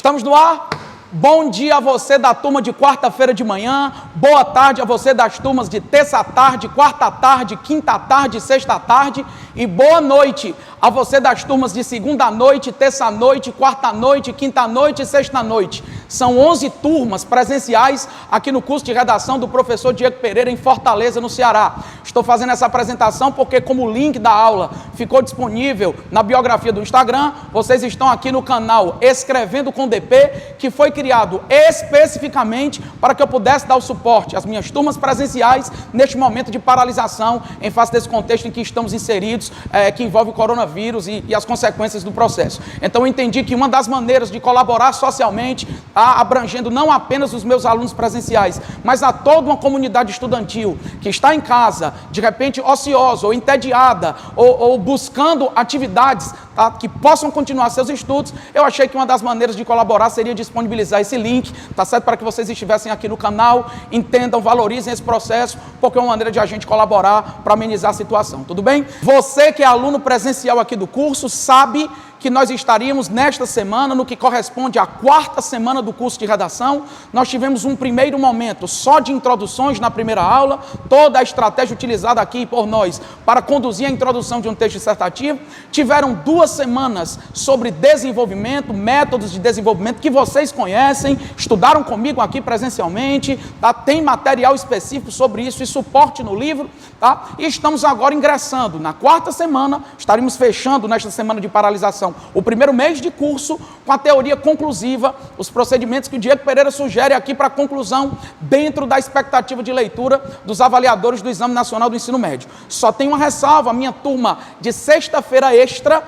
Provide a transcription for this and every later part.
Estamos no ar? Bom dia a você da turma de quarta-feira de manhã, boa tarde a você das turmas de terça à tarde, quarta à tarde, quinta à tarde, sexta à tarde, e boa noite a você das turmas de segunda à noite, terça à noite, quarta à noite, quinta à noite e sexta à noite. São 11 turmas presenciais aqui no curso de redação do professor Diego Pereira em Fortaleza, no Ceará. Estou fazendo essa apresentação porque, como o link da aula ficou disponível na biografia do Instagram, vocês estão aqui no canal Escrevendo com DP, que foi criado especificamente para que eu pudesse dar o suporte às minhas turmas presenciais neste momento de paralisação em face desse contexto em que estamos inseridos, que envolve o coronavírus e as consequências do processo. Então eu entendi que uma das maneiras de colaborar socialmente, abrangendo não apenas os meus alunos presenciais, mas a toda uma comunidade estudantil que está em casa, de repente ociosa ou entediada, ou buscando atividades que possam continuar seus estudos, eu achei que uma das maneiras de colaborar seria disponibilizar esse link, tá certo? Para que vocês estivessem aqui no canal, entendam, valorizem esse processo, porque é uma maneira de a gente colaborar para amenizar a situação, tudo bem? Você que é aluno presencial aqui do curso, sabe que nós estaríamos nesta semana, no que corresponde à quarta semana do curso de redação. Nós tivemos um primeiro momento só de introduções na primeira aula, toda a estratégia utilizada aqui por nós para conduzir a introdução de um texto dissertativo. Tiveram 2 semanas sobre desenvolvimento, métodos de desenvolvimento que vocês conhecem, estudaram comigo aqui presencialmente, tá? Tem material específico sobre isso e suporte no livro, tá? E estamos agora ingressando na quarta semana, estaremos fechando nesta semana de paralisação o primeiro mês de curso com a teoria conclusiva, os procedimentos que o Diego Pereira sugere aqui para conclusão dentro da expectativa de leitura dos avaliadores do Exame Nacional do Ensino Médio. Só tem uma ressalva, a minha turma de sexta-feira extra,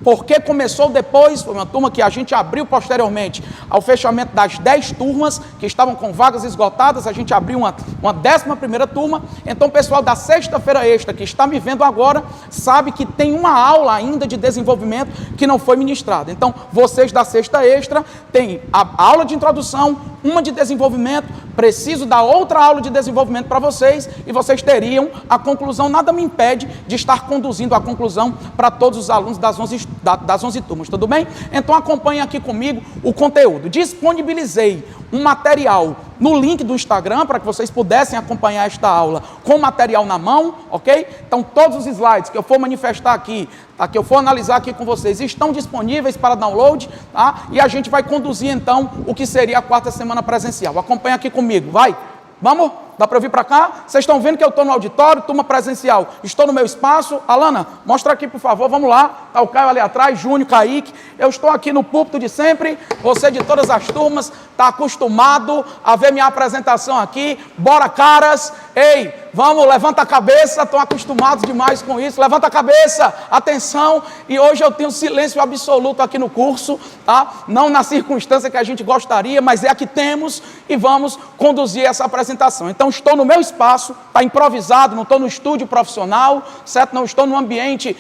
porque começou depois, foi uma turma que a gente abriu posteriormente ao fechamento das 10 turmas que estavam com vagas esgotadas, a gente abriu uma 11ª turma. Então o pessoal da sexta-feira extra que está me vendo agora sabe que tem uma aula ainda de desenvolvimento que não foi ministrada. Então vocês da sexta extra têm a aula de introdução, uma de desenvolvimento, preciso da outra aula de desenvolvimento para vocês e vocês teriam a conclusão. Nada me impede de estar conduzindo a conclusão para todos os alunos das 11 turmas, tudo bem? Então acompanhem aqui comigo o conteúdo. Disponibilizei um material no link do Instagram para que vocês pudessem acompanhar esta aula com material na mão, ok? Então todos os slides que eu for manifestar aqui, tá, que eu for analisar aqui com vocês, estão disponíveis para download, tá? E a gente vai conduzir então o que seria a quarta semana presencial. Acompanha aqui comigo, vai? Vamos? Dá para vir para cá? Vocês estão vendo que eu estou no auditório, turma presencial, estou no meu espaço. Alana, mostra aqui por favor, vamos lá. Está o Caio ali atrás, Júnior, Kaique. Eu estou aqui no púlpito de sempre, você de todas as turmas está acostumado a ver minha apresentação aqui. Bora, caras! Ei, vamos, levanta a cabeça, estão acostumados demais com isso. Levanta a cabeça, atenção. E hoje eu tenho silêncio absoluto aqui no curso, tá? Não na circunstância que a gente gostaria, mas é a que temos e vamos conduzir essa apresentação. Então estou no meu espaço, está improvisado, não estou no estúdio profissional, certo? Não estou num ambiente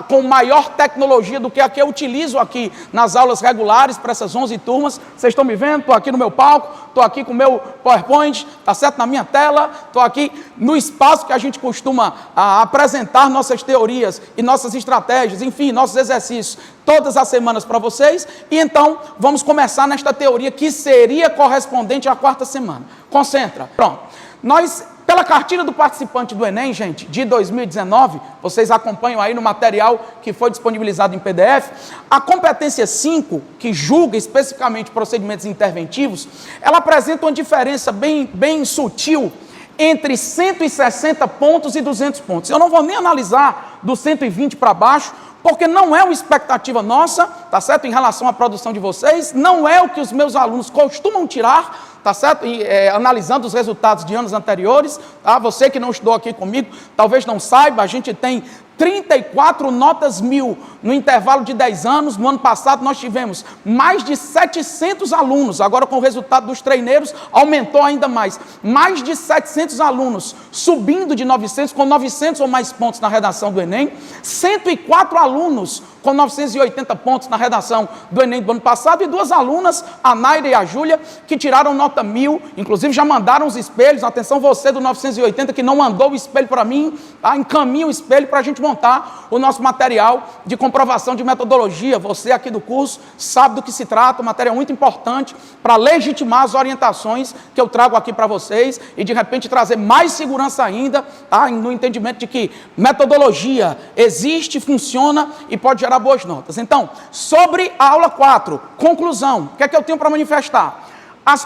com maior tecnologia do que a que eu utilizo aqui nas aulas regulares para essas 11 turmas. Vocês estão me vendo? Estou aqui no meu palco, estou aqui com o meu PowerPoint, tá certo? Na minha tela, estou aqui no espaço que a gente costuma apresentar nossas teorias e nossas estratégias, enfim, nossos exercícios, todas as semanas para vocês. E então vamos começar nesta teoria que seria correspondente à quarta semana. Concentra. Pronto. Nós, pela cartilha do participante do Enem, gente, de 2019, vocês acompanham aí no material que foi disponibilizado em PDF, a competência 5, que julga especificamente procedimentos interventivos, ela apresenta uma diferença bem sutil entre 160 pontos e 200 pontos. Eu não vou nem analisar do 120 para baixo, porque não é uma expectativa nossa, tá certo? Em relação à produção de vocês, não é o que os meus alunos costumam tirar, tá certo? E, analisando os resultados de anos anteriores, tá? Você que não estudou aqui comigo, talvez não saiba, a gente tem 34 notas 1000 no intervalo de 10 anos. No ano passado nós tivemos mais de 700 alunos, agora com o resultado dos treineiros aumentou ainda mais, mais de 700 alunos subindo de 900, com 900 ou mais pontos na redação do Enem, 104 alunos com 980 pontos na redação do Enem do ano passado, e 2 alunas, a Naira e a Júlia, que tiraram nota 1000, inclusive já mandaram os espelhos. Atenção você do 980 que não mandou o espelho para mim, tá? Encaminha o espelho para a gente montar o nosso material de comprovação de metodologia. Você aqui do curso sabe do que se trata, um material muito importante para legitimar as orientações que eu trago aqui para vocês e de repente trazer mais segurança ainda, tá? No entendimento de que metodologia existe, funciona e pode gerar boas notas. Então, sobre a aula 4, conclusão, o que é que eu tenho para manifestar? A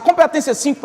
competência 5,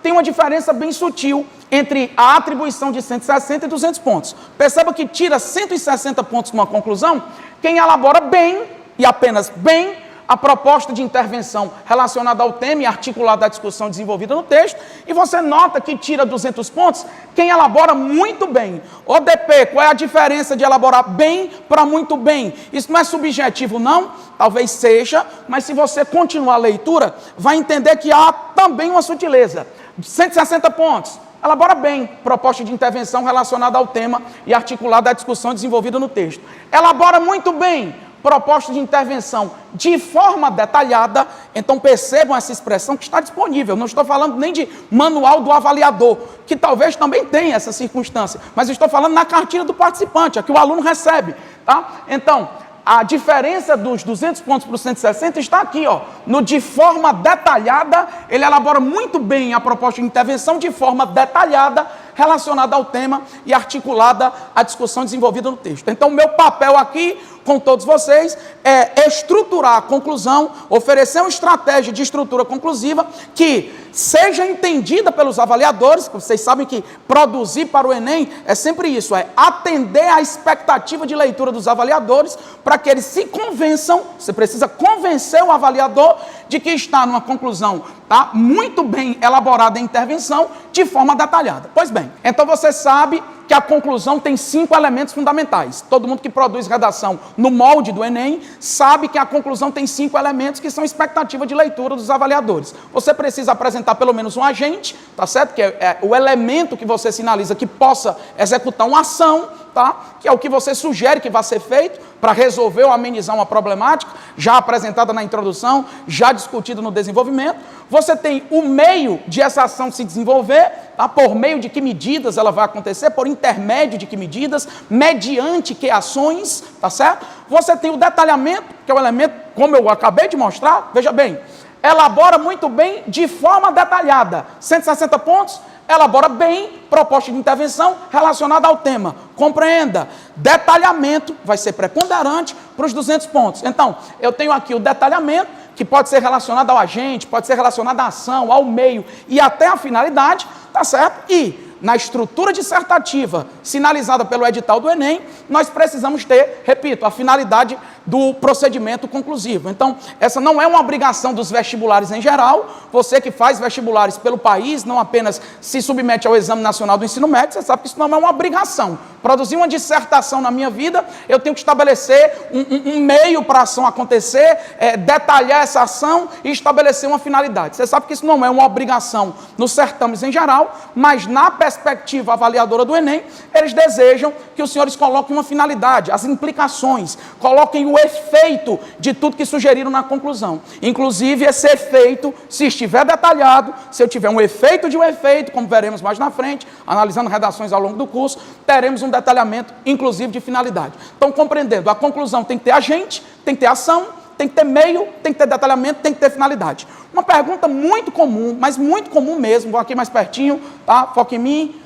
tem uma diferença bem sutil entre a atribuição de 160 e 200 pontos. Perceba que tira 160 pontos numa conclusão quem elabora bem, e apenas bem, a proposta de intervenção relacionada ao tema e articulada à discussão desenvolvida no texto, e você nota que tira 200 pontos quem elabora muito bem. ODP, qual é a diferença de elaborar bem para muito bem? Isso não é subjetivo, não? Talvez seja, mas se você continuar a leitura, vai entender que há também uma sutileza. 160 pontos. Elabora bem proposta de intervenção relacionada ao tema e articulada à discussão desenvolvida no texto. Elabora muito bem proposta de intervenção de forma detalhada. Então percebam essa expressão que está disponível. Não estou falando nem de manual do avaliador, que talvez também tenha essa circunstância, mas estou falando na cartilha do participante, a que o aluno recebe, tá? Então, a diferença dos 200 pontos para os 160 está aqui, ó, no de forma detalhada. Ele elabora muito bem a proposta de intervenção de forma detalhada, relacionada ao tema e articulada à discussão desenvolvida no texto. Então, o meu papel aqui com todos vocês é estruturar a conclusão, oferecer uma estratégia de estrutura conclusiva que seja entendida pelos avaliadores. Vocês sabem que produzir para o Enem é sempre isso, é atender à expectativa de leitura dos avaliadores para que eles se convençam. Você precisa convencer o avaliador de que está numa conclusão, tá, muito bem elaborada em intervenção de forma detalhada. Pois bem, então você sabe que a conclusão tem 5 elementos fundamentais. Todo mundo que produz redação no molde do Enem sabe que a conclusão tem 5 elementos que são expectativa de leitura dos avaliadores. Você precisa apresentar pelo menos um agente, tá certo? Que é o elemento que você sinaliza que possa executar uma ação, tá? Que é o que você sugere que vai ser feito para resolver ou amenizar uma problemática, já apresentada na introdução, já discutida no desenvolvimento. Você tem o meio de essa ação se desenvolver, tá? Por meio de que medidas ela vai acontecer, por intermédio de que medidas, mediante que ações, tá certo? Você tem o detalhamento, que é o elemento, como eu acabei de mostrar, veja bem, elabora muito bem de forma detalhada, 160 pontos, elabora bem proposta de intervenção relacionada ao tema. Compreenda, detalhamento vai ser preponderante para os 200 pontos. Então, eu tenho aqui o detalhamento, que pode ser relacionado ao agente, pode ser relacionado à ação, ao meio e até à finalidade, tá certo? E na estrutura dissertativa sinalizada pelo edital do Enem, nós precisamos ter, repito, a finalidade do procedimento conclusivo. Então, essa não é uma obrigação dos vestibulares em geral. Você que faz vestibulares pelo país, não apenas se submete ao Exame Nacional do Ensino Médio, você sabe que isso não é uma obrigação. Produzir uma dissertação na minha vida, eu tenho que estabelecer um meio para a ação acontecer, detalhar essa ação e estabelecer uma finalidade. Você sabe que isso não é uma obrigação nos certames em geral, mas na perspectiva avaliadora do Enem, eles desejam que os senhores coloquem uma finalidade, as implicações, coloquem o efeito de tudo que sugeriram na conclusão. Inclusive, esse efeito, se estiver detalhado, se eu tiver um efeito de um efeito, como veremos mais na frente, analisando redações ao longo do curso, teremos um detalhamento, inclusive, de finalidade. Então, compreendendo, a conclusão tem que ter agente, tem que ter ação, tem que ter meio, tem que ter detalhamento, tem que ter finalidade. Uma pergunta muito comum, mas muito comum mesmo, vou aqui mais pertinho, tá? Foca em mim.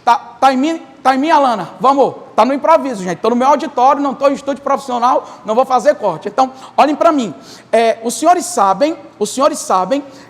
Tá em mim, Alana? Vamos, tá no improviso, gente. Estou no meu auditório, não estou em estúdio profissional, não vou fazer corte. Então, olhem para mim. Os senhores sabem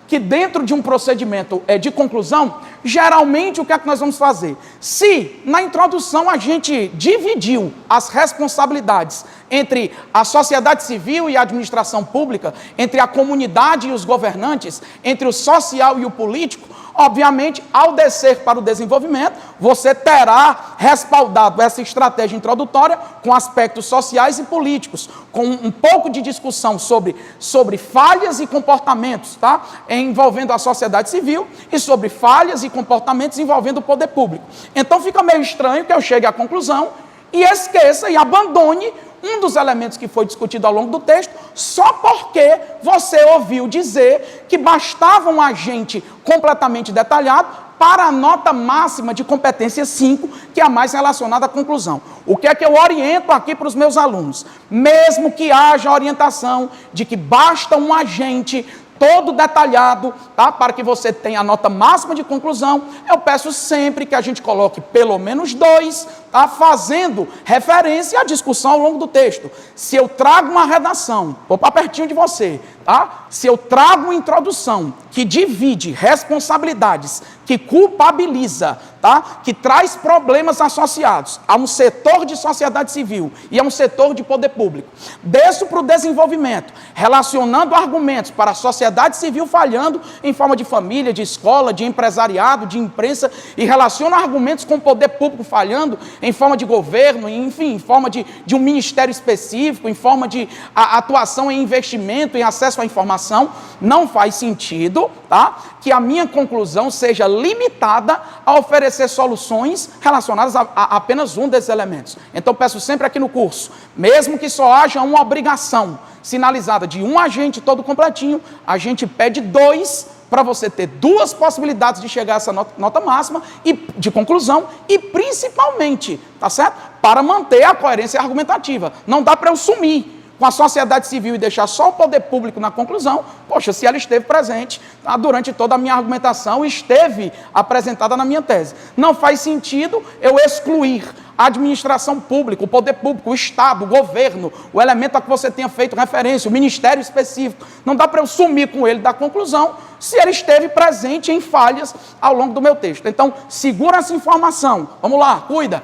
que dentro de um procedimento de conclusão, geralmente o que é que nós vamos fazer? Se na introdução a gente dividiu as responsabilidades entre a sociedade civil e a administração pública, entre a comunidade e os governantes, entre o social e o político, obviamente, ao descer para o desenvolvimento, você terá respaldado essa estratégia introdutória com aspectos sociais e políticos, com um pouco de discussão sobre falhas e comportamentos, tá? Envolvendo a sociedade civil e sobre falhas e comportamentos envolvendo o poder público. Então fica meio estranho que eu chegue à conclusão e esqueça e abandone um dos elementos que foi discutido ao longo do texto, só porque você ouviu dizer que bastava um agente completamente detalhado para a nota máxima de competência 5, que é a mais relacionada à conclusão. O que é que eu oriento aqui para os meus alunos? Mesmo que haja orientação de que basta um agente todo detalhado, tá? Para que você tenha a nota máxima de conclusão, eu peço sempre que a gente coloque pelo menos 2, tá? Fazendo referência à discussão ao longo do texto. Se eu trago uma redação, vou para pertinho de você, tá? Se eu trago uma introdução que divide responsabilidades, que culpabiliza, tá? Que traz problemas associados a um setor de sociedade civil e a um setor de poder público, desço para o desenvolvimento, relacionando argumentos para a sociedade civil falhando em forma de família, de escola, de empresariado, de imprensa, e relaciono argumentos com o poder público falhando em forma de governo, enfim, em forma de um ministério específico, em forma de atuação em investimento, em acesso à informação. Não faz sentido, tá? Que a minha conclusão seja limitada a oferecer soluções relacionadas a apenas um desses elementos. Então, peço sempre aqui no curso, mesmo que só haja uma obrigação sinalizada de um agente todo completinho, a gente pede 2 para você ter 2 possibilidades de chegar a essa nota máxima e de conclusão e, principalmente, tá certo? Para manter a coerência argumentativa. Não dá para eu sumir com a sociedade civil e deixar só o poder público na conclusão. Poxa, se ela esteve presente, tá, durante toda a minha argumentação, esteve apresentada na minha tese. Não faz sentido eu excluir a administração pública, o poder público, o Estado, o governo, o elemento a que você tenha feito referência, o ministério específico. Não dá para eu sumir com ele da conclusão se ele esteve presente em falhas ao longo do meu texto. Então, segura essa informação. Vamos lá, cuida.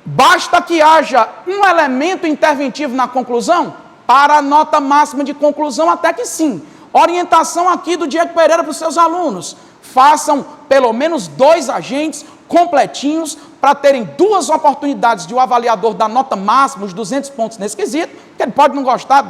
Basta que haja um elemento interventivo na conclusão para a nota máxima de conclusão, até que sim. Orientação aqui do Diego Pereira para os seus alunos. Façam pelo menos 2 agentes completinhos para terem 2 oportunidades de o avaliador dar nota máxima, os 200 pontos nesse quesito, que ele pode não gostar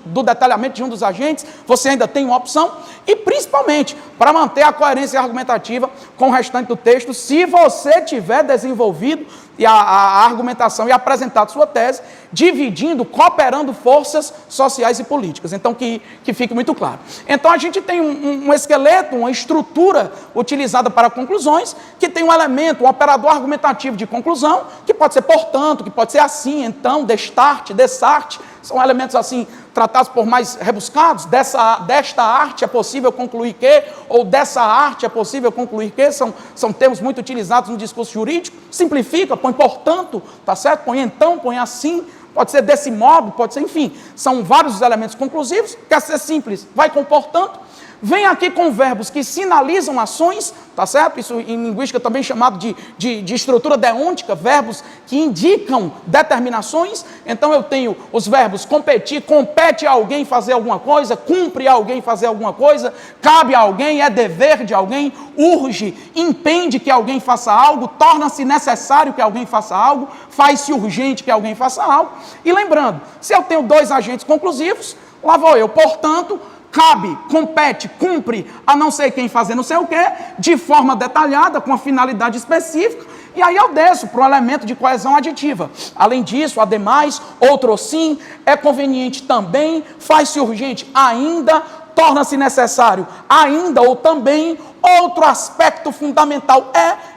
do detalhamento de um dos agentes, você ainda tem uma opção, e principalmente para manter a coerência argumentativa com o restante do texto, se você tiver desenvolvido a argumentação e apresentado sua tese, dividindo, cooperando forças sociais e políticas. Então, que fique muito claro. Então, a gente tem um esqueleto, uma estrutura utilizada para conclusões, que tem um elemento, um operador argumentativo de conclusão, que pode ser portanto, que pode ser assim, então, destarte, dessarte, são elementos assim, tratados por mais rebuscados. Desta arte é possível concluir que, ou dessa arte é possível concluir que, são termos muito utilizados no discurso jurídico. Simplifica, põe portanto, tá certo? Põe então, põe assim, pode ser desse modo, pode ser, enfim, são vários os elementos conclusivos. Quer ser simples, vai com portanto. Vem aqui com verbos que sinalizam ações, tá certo? Isso em linguística também chamado de estrutura deôntica, verbos que indicam determinações. Então eu tenho os verbos competir, compete a alguém fazer alguma coisa, cumpre a alguém fazer alguma coisa, cabe a alguém, é dever de alguém, urge, impende que alguém faça algo, torna-se necessário que alguém faça algo, faz-se urgente que alguém faça algo. E lembrando, se eu tenho 2 agentes conclusivos, lá vou eu, portanto, cabe, compete, cumpre a não sei quem fazer não sei o quê, de forma detalhada, com a finalidade específica, e aí eu desço para o elemento de coesão aditiva. Além disso, ademais, outro sim, é conveniente também, faz-se urgente ainda, torna-se necessário ainda ou também, outro aspecto fundamental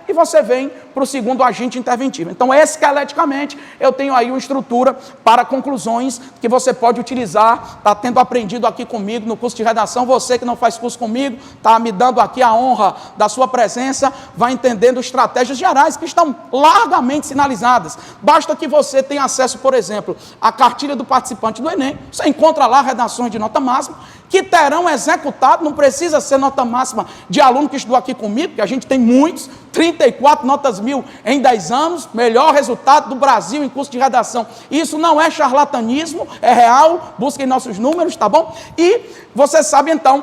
e você vem para o segundo agente interventivo. Então, esqueleticamente, eu tenho aí uma estrutura para conclusões que você pode utilizar, está tendo aprendido aqui comigo no curso de redação. Você que não faz curso comigo, está me dando aqui a honra da sua presença, vai entendendo estratégias gerais que estão largamente sinalizadas. Basta que você tenha acesso, por exemplo, à cartilha do participante do Enem, você encontra lá redações de nota máxima, que terão executado, não precisa ser nota máxima de aluno que estudou aqui comigo, porque a gente tem muitos, 34 notas 1000 em 10 anos, melhor resultado do Brasil em curso de redação. Isso não é charlatanismo, é real, busquem nossos números, tá bom? E você sabe então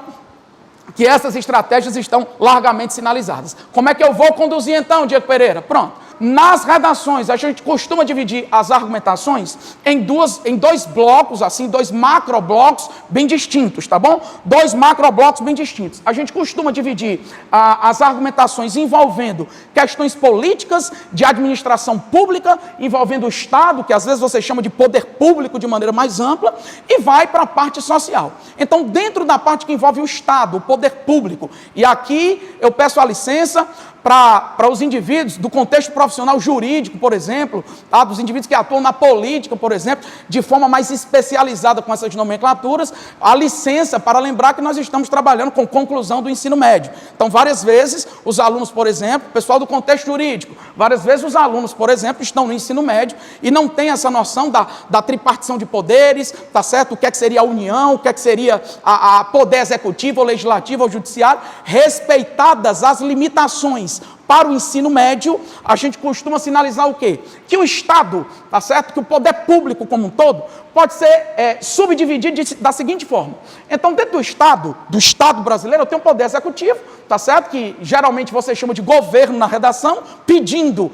que essas estratégias estão largamente sinalizadas. Como é que eu vou conduzir então, Diego Pereira? Pronto. nas redações, a gente costuma dividir as argumentações em dois blocos, assim, dois macroblocos bem distintos, tá bom? Dois macroblocos bem distintos. A gente costuma dividir as argumentações envolvendo questões políticas, de administração pública, envolvendo o Estado, que às vezes você chama de poder público de maneira mais ampla, e vai para a parte social. Então, dentro da parte que envolve o Estado, o poder público, e aqui eu peço a licença para os indivíduos do contexto profissional jurídico, por exemplo, tá? Dos indivíduos que atuam na política, por exemplo, de forma mais especializada com essas nomenclaturas, a licença para lembrar que nós estamos trabalhando com conclusão do ensino médio. Então, várias vezes, os alunos, por exemplo, pessoal do contexto jurídico, várias vezes os alunos, por exemplo, estão no ensino médio e não têm essa noção da tripartição de poderes, tá certo? O que é que seria a união, o que é que seria a poder executivo, ou legislativo, ou judiciário, respeitadas as limitações para o ensino médio, a gente costuma sinalizar o quê? Que o Estado, tá certo? Que o poder público como um todo, pode ser subdividido da seguinte forma. Então, dentro do Estado brasileiro, eu tenho um poder executivo, tá certo? Que geralmente você chama de governo na redação, pedindo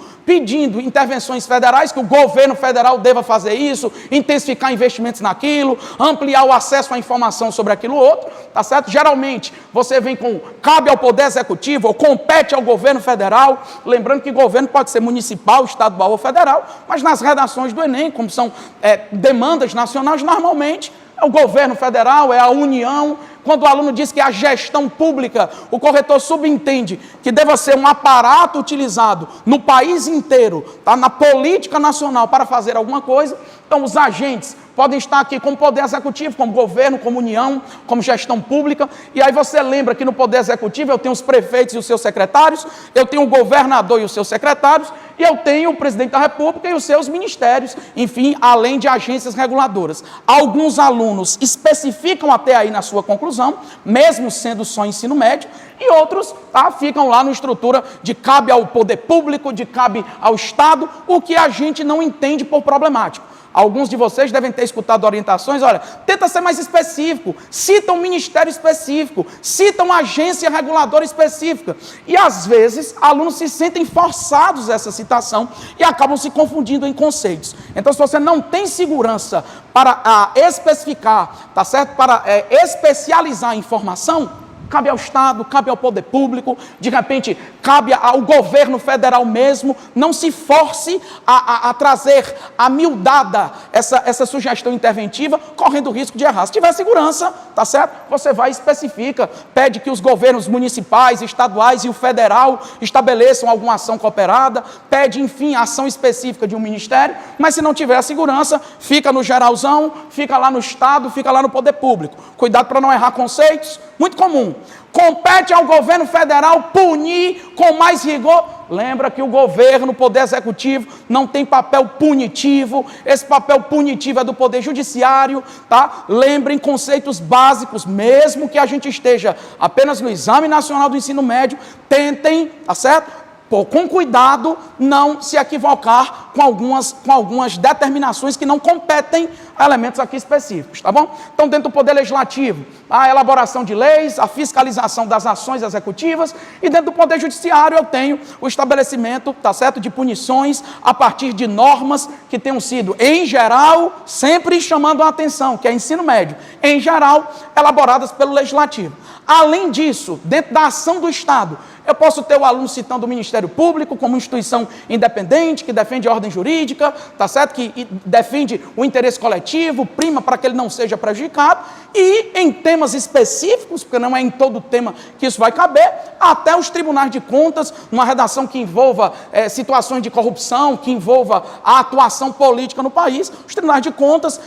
intervenções federais, que o governo federal deva fazer isso, intensificar investimentos naquilo, ampliar o acesso à informação sobre aquilo outro, tá certo? Geralmente, você vem com, cabe ao poder executivo, ou compete ao governo federal, lembrando que governo pode ser municipal, estadual ou federal, mas nas redações do Enem, como são demandas nacionais, normalmente é o governo federal, é a União. Quando o aluno diz que é a gestão pública, o corretor subentende que deva ser um aparato utilizado no país inteiro, tá, na política nacional para fazer alguma coisa. Então, os agentes podem estar aqui como poder executivo, como governo, como união, como gestão pública. E aí você lembra que no poder executivo eu tenho os prefeitos e os seus secretários, eu tenho o governador e os seus secretários, e eu tenho o presidente da República e os seus ministérios, enfim, além de agências reguladoras. Alguns alunos especificam até aí na sua conclusão, mesmo sendo só ensino médio, e outros ficam lá na estrutura de cabe ao poder público, de cabe ao Estado, o que a gente não entende por problemático. Alguns de vocês devem ter escutado orientações, olha, tenta ser mais específico, cita um ministério específico, cita uma agência reguladora específica. E às vezes, alunos se sentem forçados a essa citação e acabam se confundindo em conceitos. Então, se você não tem segurança para especificar, tá certo? Para especializar a informação, cabe ao Estado, cabe ao poder público, de repente cabe ao governo federal mesmo. Não se force a trazer amildada essa sugestão interventiva, correndo o risco de errar. Se tiver segurança, tá certo? Você vai e especifica, pede que os governos municipais, estaduais e o federal estabeleçam alguma ação cooperada, pede, enfim, ação específica de um ministério, mas se não tiver a segurança, fica no geralzão, fica lá no Estado, fica lá no poder público. Cuidado para não errar conceitos, muito comum. Compete ao governo federal punir com mais rigor. Lembra que o governo, o poder executivo, não tem papel punitivo. Esse papel punitivo é do poder judiciário, tá? Lembrem conceitos básicos, mesmo que a gente esteja apenas no Exame Nacional do Ensino Médio, tentem, tá certo? Com cuidado, não se equivocar com algumas determinações que não competem a elementos aqui específicos, tá bom? Então, dentro do Poder Legislativo, a elaboração de leis, a fiscalização das ações executivas, e dentro do Poder Judiciário eu tenho o estabelecimento, tá certo, de punições a partir de normas que tenham sido, em geral, sempre chamando a atenção, que é ensino médio, em geral, elaboradas pelo Legislativo. Além disso, dentro da ação do Estado, eu posso ter o aluno citando o Ministério Público como instituição independente, que defende a ordem jurídica, tá certo? Que defende o interesse coletivo, prima para que ele não seja prejudicado, e em temas específicos, porque não é em todo tema que isso vai caber, até os tribunais de contas, numa redação que envolva situações de corrupção, que envolva a atuação política no país, os tribunais de contas,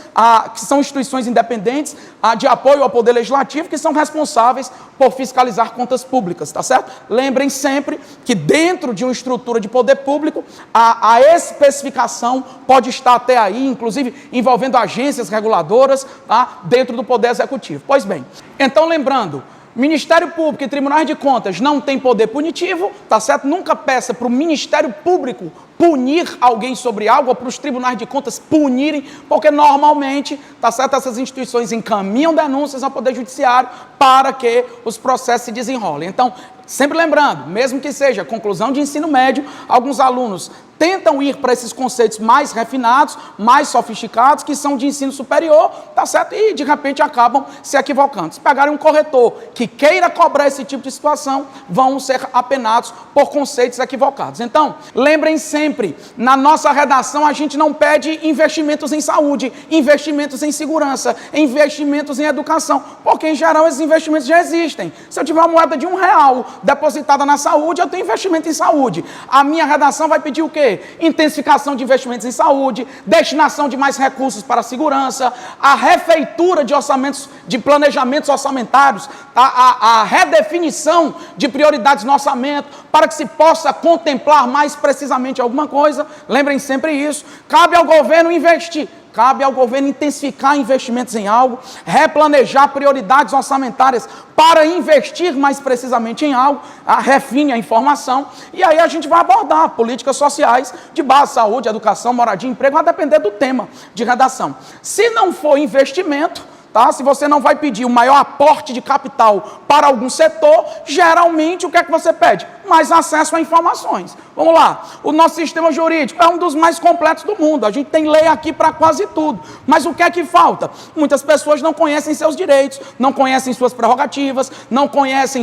que são instituições independentes, de apoio ao Poder Legislativo, que são responsáveis por fiscalizar contas públicas, tá certo? Lembrem sempre que dentro de uma estrutura de poder público, a especificação pode estar até aí, inclusive envolvendo agências reguladoras, tá? Dentro do Poder Executivo. Pois bem, então lembrando, Ministério Público e Tribunais de Contas não têm poder punitivo, tá certo? Nunca peça para o Ministério Público punir alguém sobre algo, ou para os tribunais de contas punirem, porque normalmente, tá certo, essas instituições encaminham denúncias ao Poder Judiciário para que os processos se desenrolem. Então, sempre lembrando, mesmo que seja conclusão de ensino médio, alguns alunos tentam ir para esses conceitos mais refinados, mais sofisticados, que são de ensino superior, tá certo? E de repente acabam se equivocando. Se pegarem um corretor que queira cobrar esse tipo de situação, vão ser apenados por conceitos equivocados. Então, lembrem sempre, na nossa redação a gente não pede investimentos em saúde, investimentos em segurança, investimentos em educação, porque em geral esses investimentos já existem. Se eu tiver uma moeda de R$1 depositada na saúde, eu tenho investimento em saúde. A minha redação vai pedir o quê? Intensificação de investimentos em saúde, destinação de mais recursos para a segurança, a refeitura de orçamentos, de planejamentos orçamentários, a redefinição de prioridades no orçamento, para que se possa contemplar mais precisamente alguma coisa. Lembrem sempre isso. Cabe ao governo investir. Cabe ao governo intensificar investimentos em algo, replanejar prioridades orçamentárias para investir mais precisamente em algo, refine a informação, e aí a gente vai abordar políticas sociais de base, saúde, educação, moradia, emprego, vai depender do tema de redação. Se não for investimento, tá? Se você não vai pedir o maior aporte de capital para algum setor, geralmente o que é que você pede? Mais acesso a informações. Vamos lá, o nosso sistema jurídico é um dos mais completos do mundo, a gente tem lei aqui para quase tudo, mas o que é que falta? Muitas pessoas não conhecem seus direitos, não conhecem suas prerrogativas, não conhecem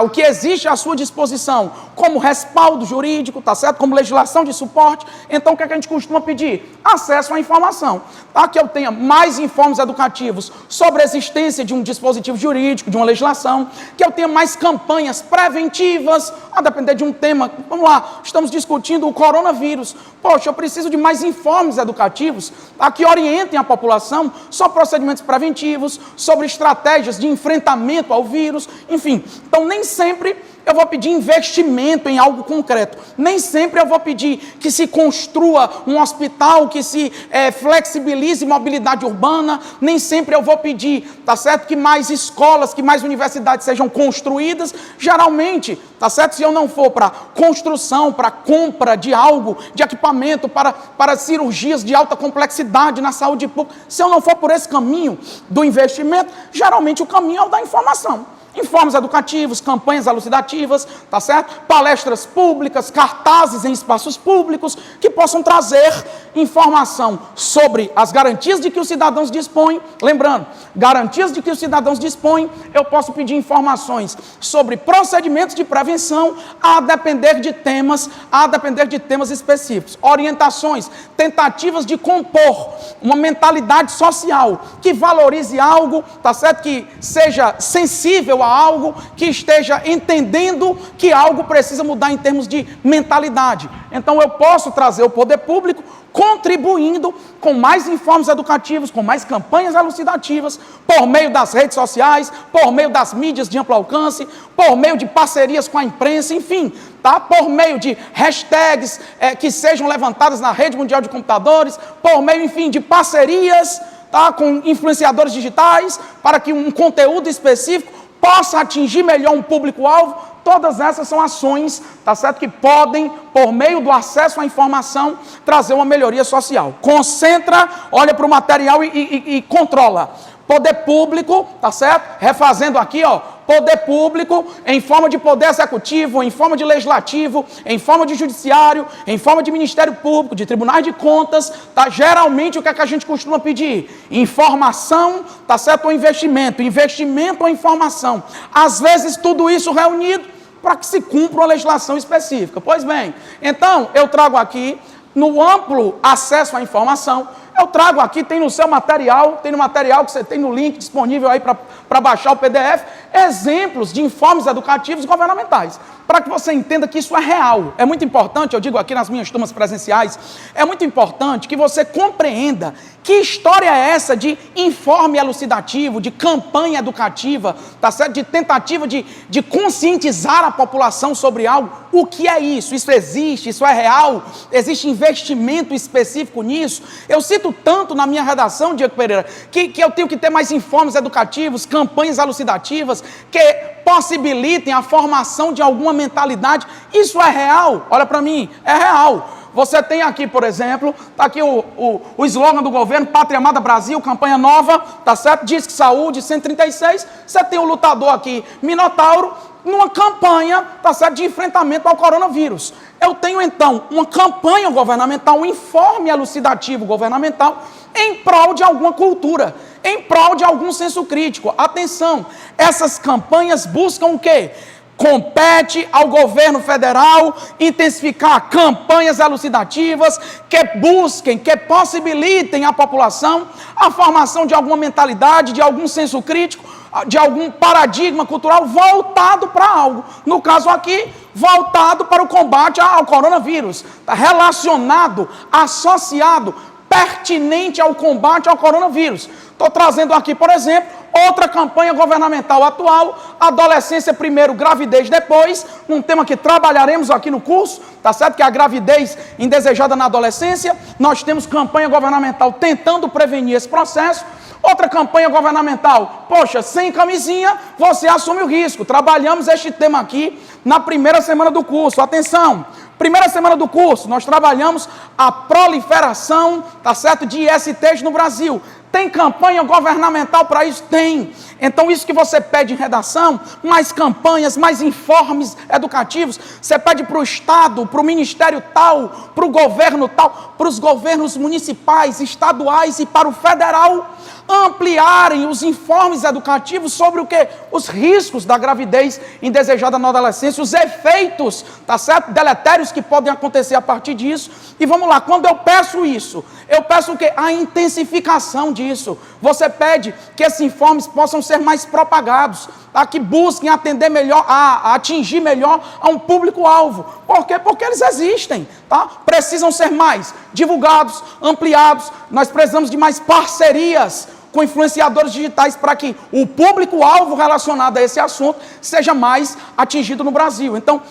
o que existe à sua disposição como respaldo jurídico, tá certo? Como legislação de suporte. Então o que é que a gente costuma pedir? Acesso à informação, tá? Que eu tenha mais informes educativos sobre a existência de um dispositivo jurídico, de uma legislação, que eu tenha mais campanhas preventivas, a depender de um tema. Vamos lá, estamos discutindo o coronavírus. Poxa, eu preciso de mais informes educativos, tá, que orientem a população sobre procedimentos preventivos, sobre estratégias de enfrentamento ao vírus, enfim. Então, nem sempre eu vou pedir investimento em algo concreto. Nem sempre eu vou pedir que se construa um hospital, que se flexibilize mobilidade urbana. Nem sempre eu vou pedir, tá certo, que mais escolas, que mais universidades sejam construídas. Geralmente, tá certo, se eu não for para construção, para compra de algo, de equipamento, para cirurgias de alta complexidade na saúde pública, se eu não for por esse caminho do investimento, geralmente o caminho é o da informação. Informes educativos, campanhas elucidativas, tá certo? Palestras públicas, cartazes em espaços públicos, que possam trazer informação sobre as garantias de que os cidadãos dispõem. Lembrando, garantias de que os cidadãos dispõem, eu posso pedir informações sobre procedimentos de prevenção, a depender de temas específicos. Orientações, tentativas de compor uma mentalidade social que valorize algo, tá certo? Que seja sensível a algo, que esteja entendendo que algo precisa mudar em termos de mentalidade. Então eu posso trazer o poder público contribuindo com mais informes educativos, com mais campanhas elucidativas, por meio das redes sociais, por meio das mídias de amplo alcance, por meio de parcerias com a imprensa, enfim, tá? Por meio de hashtags que sejam levantadas na rede mundial de computadores, por meio, enfim, de parcerias, tá? Com influenciadores digitais, para que um conteúdo específico possa atingir melhor um público-alvo. Todas essas são ações, tá certo, que podem, por meio do acesso à informação, trazer uma melhoria social. Concentra, olha para o material e controla. Poder público, tá certo? Refazendo aqui, ó, poder público em forma de poder executivo, em forma de legislativo, em forma de judiciário, em forma de ministério público, de tribunais de contas, tá? Geralmente o que é que a gente costuma pedir? Informação, tá certo? Ou investimento ou informação. Às vezes tudo isso reunido para que se cumpra uma legislação específica. Pois bem, então eu trago aqui, no amplo acesso à informação, eu trago aqui, tem no seu material, tem no material que você tem no link disponível aí para baixar o PDF, exemplos de informes educativos governamentais, para que você entenda que isso é real. É muito importante, eu digo aqui nas minhas turmas presenciais, é muito importante que você compreenda Que história é essa de informe elucidativo, de campanha educativa, tá certo? De tentativa de conscientizar a população sobre algo? O que é isso? Isso existe? Isso é real? Existe investimento específico nisso? Eu cito tanto na minha redação, Diego Pereira, que eu tenho que ter mais informes educativos, campanhas elucidativas, que possibilitem a formação de alguma mentalidade. Isso é real? Olha para mim, é real. Você tem aqui, por exemplo, está aqui o slogan do governo, Pátria Amada Brasil, campanha nova, tá certo? Diz que saúde, 136. Você tem o lutador aqui, Minotauro, numa campanha, tá certo, de enfrentamento ao coronavírus. Eu tenho, então, uma campanha governamental, um informe elucidativo governamental, em prol de alguma cultura, em prol de algum senso crítico. Atenção, essas campanhas buscam o quê? Compete ao governo federal intensificar campanhas elucidativas que busquem, que possibilitem à população a formação de alguma mentalidade, de algum senso crítico, de algum paradigma cultural voltado para algo. No caso aqui, voltado para o combate ao coronavírus, relacionado, associado, pertinente ao combate ao coronavírus. Estou trazendo aqui, por exemplo, outra campanha governamental atual, adolescência primeiro, gravidez depois, um tema que trabalharemos aqui no curso, tá certo? Que é a gravidez indesejada na adolescência. Nós temos campanha governamental tentando prevenir esse processo. Outra campanha governamental, poxa, sem camisinha, você assume o risco. Trabalhamos este tema aqui na primeira semana do curso. Atenção! Primeira semana do curso, nós trabalhamos a proliferação, tá certo, de ISTs no Brasil. Tem campanha governamental para isso? Tem. Então, isso que você pede em redação, mais campanhas, mais informes educativos, você pede para o Estado, para o Ministério tal, para o governo tal, para os governos municipais, estaduais e para o federal, ampliarem os informes educativos sobre o quê? Os riscos da gravidez indesejada na adolescência, os efeitos, tá certo? Deletérios que podem acontecer a partir disso. E vamos lá, quando eu peço isso, eu peço o quê? A intensificação disso. Você pede que esses informes possam ser mais propagados, tá? Que busquem atender melhor, a atingir melhor a um público-alvo. Por quê? Porque eles existem, tá? Precisam ser mais divulgados, ampliados. Nós precisamos de mais parcerias com influenciadores digitais para que o público-alvo relacionado a esse assunto seja mais atingido no Brasil. Então,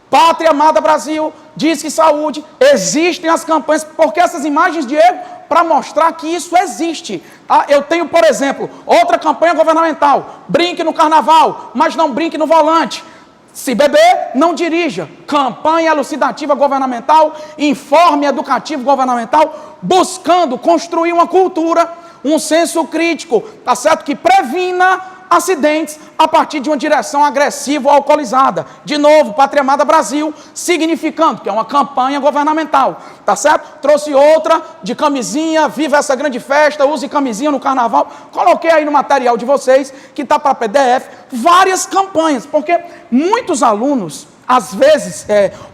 Pátria Amada Brasil, diz que saúde, existem as campanhas, porque essas imagens, Diego, para mostrar que isso existe. Tá? Eu tenho, por exemplo, outra campanha governamental, brinque no carnaval, mas não brinque no volante. Se beber, não dirija. Campanha elucidativa governamental, informe educativo governamental, buscando construir uma cultura, um senso crítico, tá certo? Que previna acidentes a partir de uma direção agressiva ou alcoolizada. De novo, Pátria Amada Brasil, significando que é uma campanha governamental, tá certo? Trouxe outra de camisinha, viva essa grande festa, use camisinha no carnaval. Coloquei aí no material de vocês, que está para PDF, várias campanhas, porque muitos alunos, às vezes,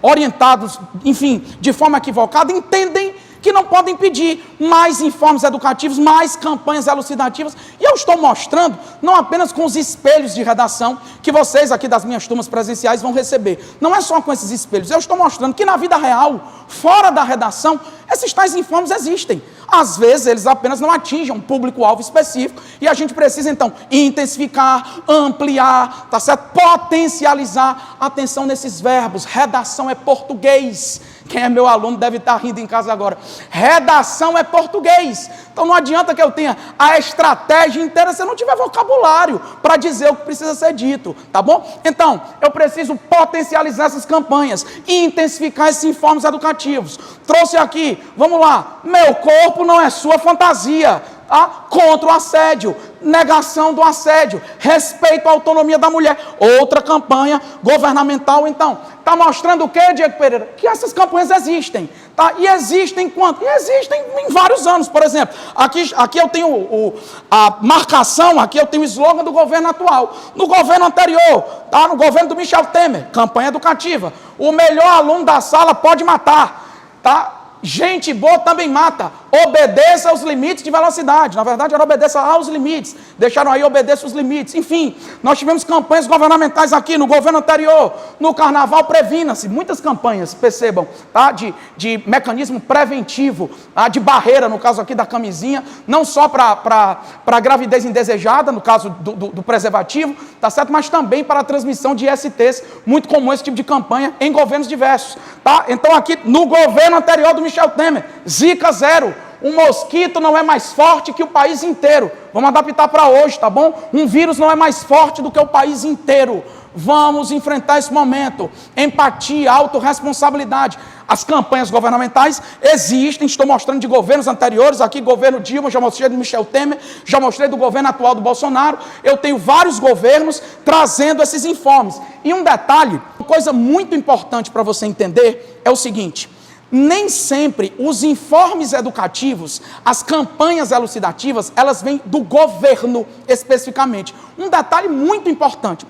orientados, enfim, de forma equivocada, entendem que não podem pedir mais informes educativos, mais campanhas elucidativas. E eu estou mostrando, não apenas com os espelhos de redação, que vocês aqui das minhas turmas presenciais vão receber. Não é só com esses espelhos. Eu estou mostrando que na vida real, fora da redação, esses tais informes existem. Às vezes, eles apenas não atingem um público-alvo específico e a gente precisa, então, intensificar, ampliar, tá certo? Potencializar. Atenção nesses verbos. Redação é português. Quem é meu aluno deve estar rindo em casa agora. Redação é português. Então não adianta que eu tenha a estratégia inteira se eu não tiver vocabulário para dizer o que precisa ser dito, tá bom? Então, eu preciso potencializar essas campanhas e intensificar esses informes educativos. Trouxe aqui, vamos lá, meu corpo não é sua fantasia. Tá? Contra o assédio, negação do assédio, respeito à autonomia da mulher. Outra campanha governamental, então. Está mostrando o quê, Diego Pereira? Que essas campanhas existem. Tá? E existem quanto? E existem em vários anos. Por exemplo, aqui eu tenho a marcação, aqui eu tenho o slogan do governo atual. No governo anterior, tá? No governo do Michel Temer, campanha educativa. O melhor aluno da sala pode matar. Tá? Gente boa também mata. obedeça aos limites de velocidade. Na verdade, era obedeça aos limites. Deixaram aí, obedeça os limites. Enfim, nós tivemos campanhas governamentais aqui no governo anterior, no carnaval, previna-se. Muitas campanhas, percebam, tá? de mecanismo preventivo, tá? De barreira, no caso aqui da camisinha, não só para gravidez indesejada, no caso do preservativo, tá certo? Mas também para a transmissão de ISTs, muito comum esse tipo de campanha em governos diversos. Tá? Então aqui, no governo anterior do Michel Temer, Zika zero. Um mosquito não é mais forte que o país inteiro. Vamos adaptar para hoje, tá bom? Um vírus não é mais forte do que o país inteiro. Vamos enfrentar esse momento. Empatia, autorresponsabilidade. As campanhas governamentais existem, estou mostrando de governos anteriores, aqui governo Dilma, já mostrei do Michel Temer, já mostrei do governo atual do Bolsonaro. Eu tenho vários governos trazendo esses informes. E um detalhe, uma coisa muito importante para você entender é o seguinte: nem sempre os informes educativos, as campanhas elucidativas, elas vêm do governo especificamente. Um detalhe muito importante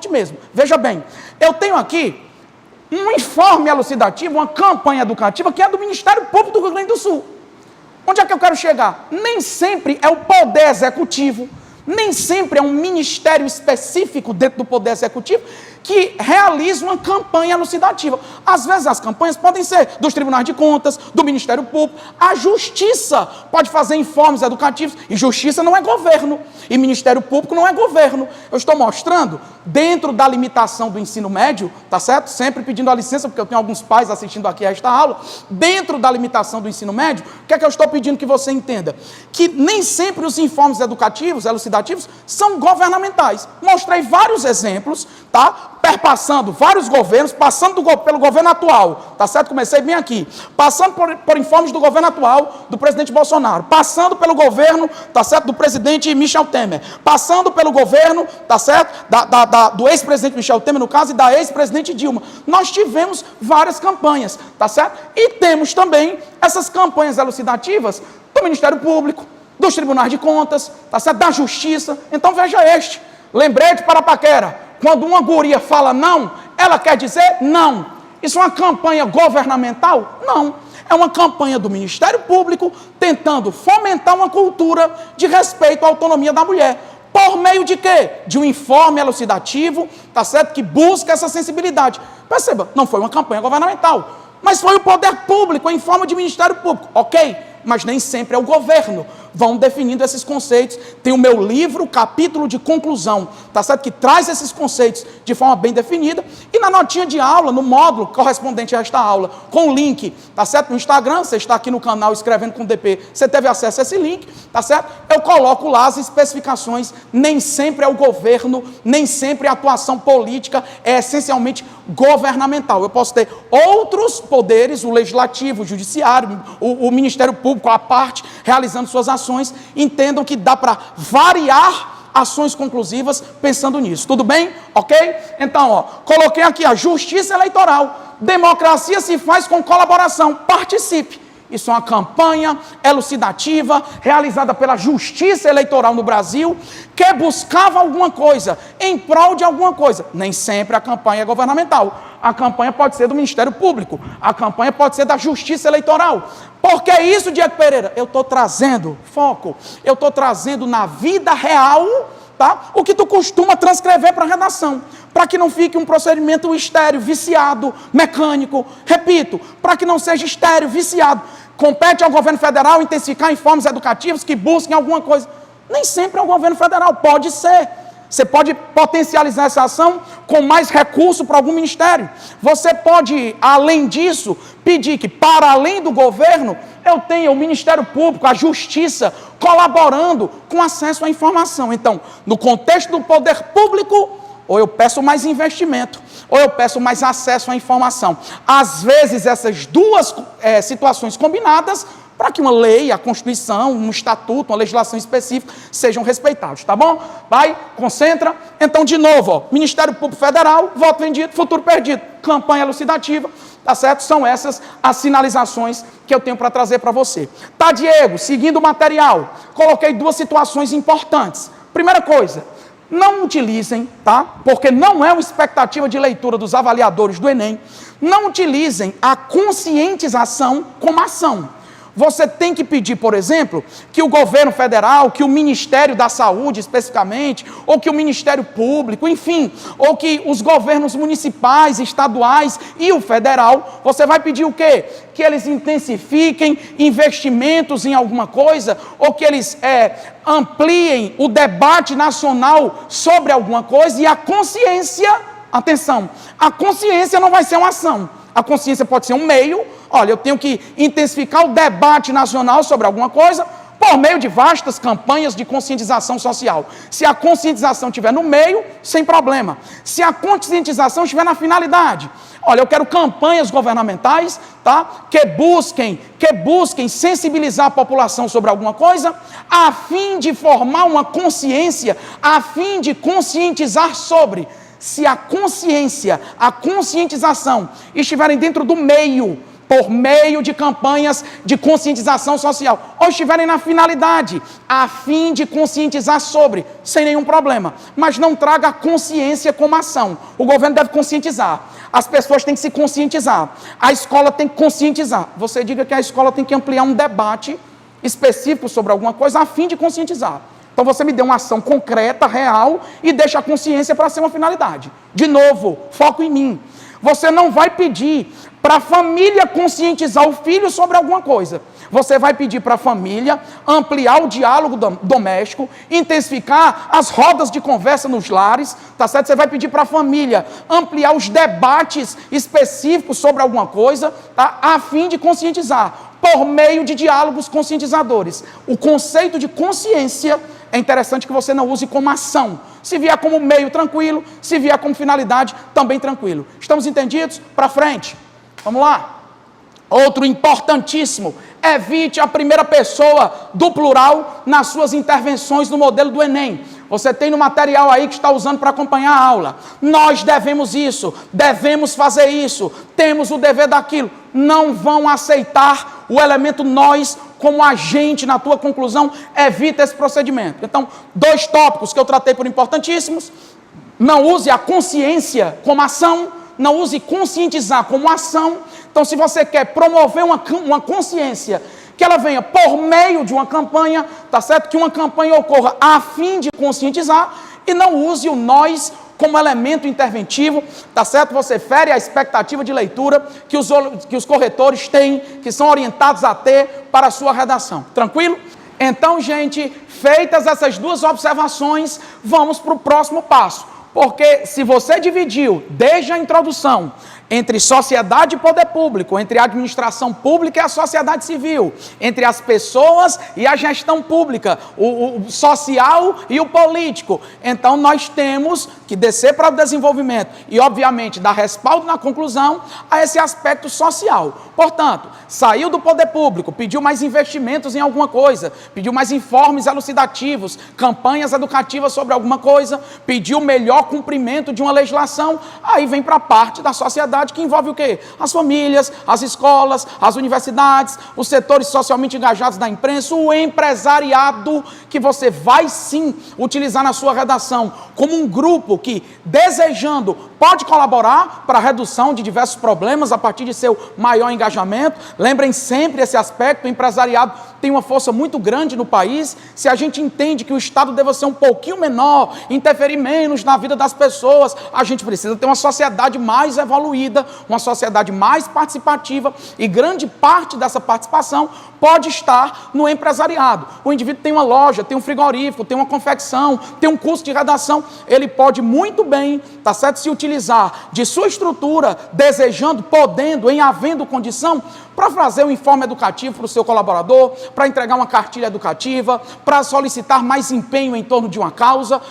mesmo. Veja bem, eu tenho aqui um informe elucidativo, uma campanha educativa que é do Ministério Público do Rio Grande do Sul. Onde é que eu quero chegar? Nem sempre é o Poder Executivo, nem sempre é um ministério específico dentro do Poder Executivo que realiza uma campanha elucidativa. Às vezes as campanhas podem ser dos tribunais de contas, do Ministério Público. A Justiça pode fazer informes educativos, e Justiça não é governo, e Ministério Público não é governo. Eu estou mostrando, dentro da limitação do ensino médio, tá certo? Sempre pedindo a licença, porque eu tenho alguns pais assistindo aqui a esta aula. Dentro da limitação do ensino médio, o que é que eu estou pedindo que você entenda? Que nem sempre os informes educativos, elucidativos, são governamentais. Mostrei vários exemplos, tá? Perpassando vários governos, passando pelo governo atual, tá certo? Comecei bem aqui, passando por informes do governo atual, do presidente Bolsonaro, passando pelo governo, tá certo? Do presidente Michel Temer, passando pelo governo, tá certo? Do ex-presidente Michel Temer, no caso, e da ex-presidente Dilma. Nós tivemos várias campanhas, tá certo? E temos também essas campanhas elucidativas do Ministério Público, dos tribunais de contas, tá certo? Da Justiça. Então veja este, lembrete para Paquera. Quando uma guria fala não, ela quer dizer não. Isso é uma campanha governamental? Não. É uma campanha do Ministério Público tentando fomentar uma cultura de respeito à autonomia da mulher. Por meio de quê? De um informe elucidativo, tá certo? Que busca essa sensibilidade. Perceba, não foi uma campanha governamental, mas foi o poder público em forma de Ministério Público, ok? Mas nem sempre é o governo. Vão definindo esses conceitos. Tem o meu livro, capítulo de conclusão, tá certo? Que traz esses conceitos de forma bem definida. E na notinha de aula, no módulo correspondente a esta aula, com o link, tá certo? No Instagram, você está aqui no canal escrevendo com DP, você teve acesso a esse link, tá certo? Eu coloco lá as especificações. Nem sempre é o governo, nem sempre a atuação política é essencialmente governamental. Eu posso ter outros poderes, o legislativo, o judiciário, o Ministério Público, a parte, realizando suas ações. Entendam que dá para variar ações conclusivas pensando nisso. Tudo bem? Ok? Então, ó, coloquei aqui a Justiça Eleitoral. Democracia se faz com colaboração. Participe. Isso é uma campanha elucidativa realizada pela Justiça Eleitoral no Brasil, que buscava alguma coisa, em prol de alguma coisa. Nem sempre a campanha é governamental. A campanha pode ser do Ministério Público, a campanha pode ser da Justiça Eleitoral. Por que isso, Diego Pereira? Eu estou trazendo foco, eu estou trazendo na vida real, tá? O que tu costuma transcrever para a redação, para que não fique um procedimento estéril, viciado, mecânico. Repito, para que não seja estéril, viciado. Compete ao governo federal intensificar informes educativos que busquem alguma coisa. Nem sempre é o governo federal, pode ser. Você pode potencializar essa ação com mais recurso para algum ministério. Você pode, além disso, pedir que, para além do governo, eu tenha o Ministério Público, a Justiça, colaborando com acesso à informação. Então, no contexto do poder público, ou eu peço mais investimento, ou eu peço mais acesso à informação. Às vezes, essas duas situações combinadas, para que uma lei, a Constituição, um estatuto, uma legislação específica sejam respeitados, tá bom? Vai, concentra. Então, de novo, ó, Ministério Público Federal, voto vendido, futuro perdido, campanha elucidativa, tá certo? São essas as sinalizações que eu tenho para trazer para você. Tá, Diego, seguindo o material, coloquei duas situações importantes. Primeira coisa, não utilizem, tá? Porque não é uma expectativa de leitura dos avaliadores do Enem, não utilizem a conscientização como ação. Você tem que pedir, por exemplo, que o governo federal, que o Ministério da Saúde especificamente, ou que o Ministério Público, enfim, ou que os governos municipais, estaduais e o federal, você vai pedir o quê? Que eles intensifiquem investimentos em alguma coisa, ou que eles ampliem o debate nacional sobre alguma coisa, e a consciência, atenção, a consciência não vai ser uma ação, a consciência pode ser um meio. Olha, eu tenho que intensificar o debate nacional sobre alguma coisa por meio de vastas campanhas de conscientização social. Se a conscientização estiver no meio, sem problema. Se a conscientização estiver na finalidade, olha, eu quero campanhas governamentais, tá? Que busquem sensibilizar a população sobre alguma coisa, a fim de formar uma consciência, a fim de conscientizar sobre. Se a consciência, a conscientização estiverem dentro do meio, por meio de campanhas de conscientização social, ou estiverem na finalidade, a fim de conscientizar sobre, sem nenhum problema, mas não traga a consciência como ação. O governo deve conscientizar, as pessoas têm que se conscientizar, a escola tem que conscientizar. Você diga que a escola tem que ampliar um debate específico sobre alguma coisa, a fim de conscientizar. Então você me dê uma ação concreta, real, e deixa a consciência para ser uma finalidade. De novo, foco em mim. Você não vai pedir para a família conscientizar o filho sobre alguma coisa. Você vai pedir para a família ampliar o diálogo doméstico, intensificar as rodas de conversa nos lares, tá certo? Você vai pedir para a família ampliar os debates específicos sobre alguma coisa, tá? A fim de conscientizar, por meio de diálogos conscientizadores. O conceito de consciência é interessante que você não use como ação. Se vier como meio, tranquilo. Se vier como finalidade, também tranquilo. Estamos entendidos? Para frente. Vamos lá. Outro importantíssimo. Evite a primeira pessoa do plural nas suas intervenções no modelo do Enem. Você tem no material aí que está usando para acompanhar a aula. Nós devemos isso, devemos fazer isso, temos o dever daquilo. Não vão aceitar o elemento nós como agente na tua conclusão. Evita esse procedimento. Então, 2 tópicos que eu tratei por importantíssimos. Não use a consciência como ação, não use conscientizar como ação. Então, se você quer promover uma consciência, que ela venha por meio de uma campanha, tá certo? Que uma campanha ocorra a fim de conscientizar, e não use o nós como elemento interventivo, tá certo? Você fere a expectativa de leitura que os corretores têm, que são orientados a ter para a sua redação. Tranquilo? Então, gente, feitas essas 2 observações, vamos para o próximo passo. Porque se você dividiu desde a introdução entre sociedade e poder público, entre a administração pública e a sociedade civil, entre as pessoas e a gestão pública, o social e o político, então nós temos que descer para o desenvolvimento e, obviamente, dar respaldo na conclusão a esse aspecto social. Portanto, saiu do poder público, pediu mais investimentos em alguma coisa, pediu mais informes elucidativos, campanhas educativas sobre alguma coisa, pediu melhor cumprimento de uma legislação, aí vem para a parte da sociedade que envolve o quê? As famílias, as escolas, as universidades, os setores socialmente engajados da imprensa, o empresariado, que você vai sim utilizar na sua redação como um grupo que, desejando, pode colaborar para a redução de diversos problemas a partir de seu maior engajamento. Lembrem sempre esse aspecto, o empresariado tem uma força muito grande no país. Se a gente entende que o Estado deve ser um pouquinho menor, interferir menos na vida das pessoas, a gente precisa ter uma sociedade mais evoluída, uma sociedade mais participativa, e grande parte dessa participação pode estar no empresariado. O indivíduo tem uma loja, tem um frigorífico, tem uma confecção, tem um curso de redação, ele pode muito bem, tá certo, se utilizar de sua estrutura, desejando, podendo, em havendo condição, para fazer um informe educativo para o seu colaborador, para entregar uma cartilha educativa, para solicitar mais empenho em torno de uma causa.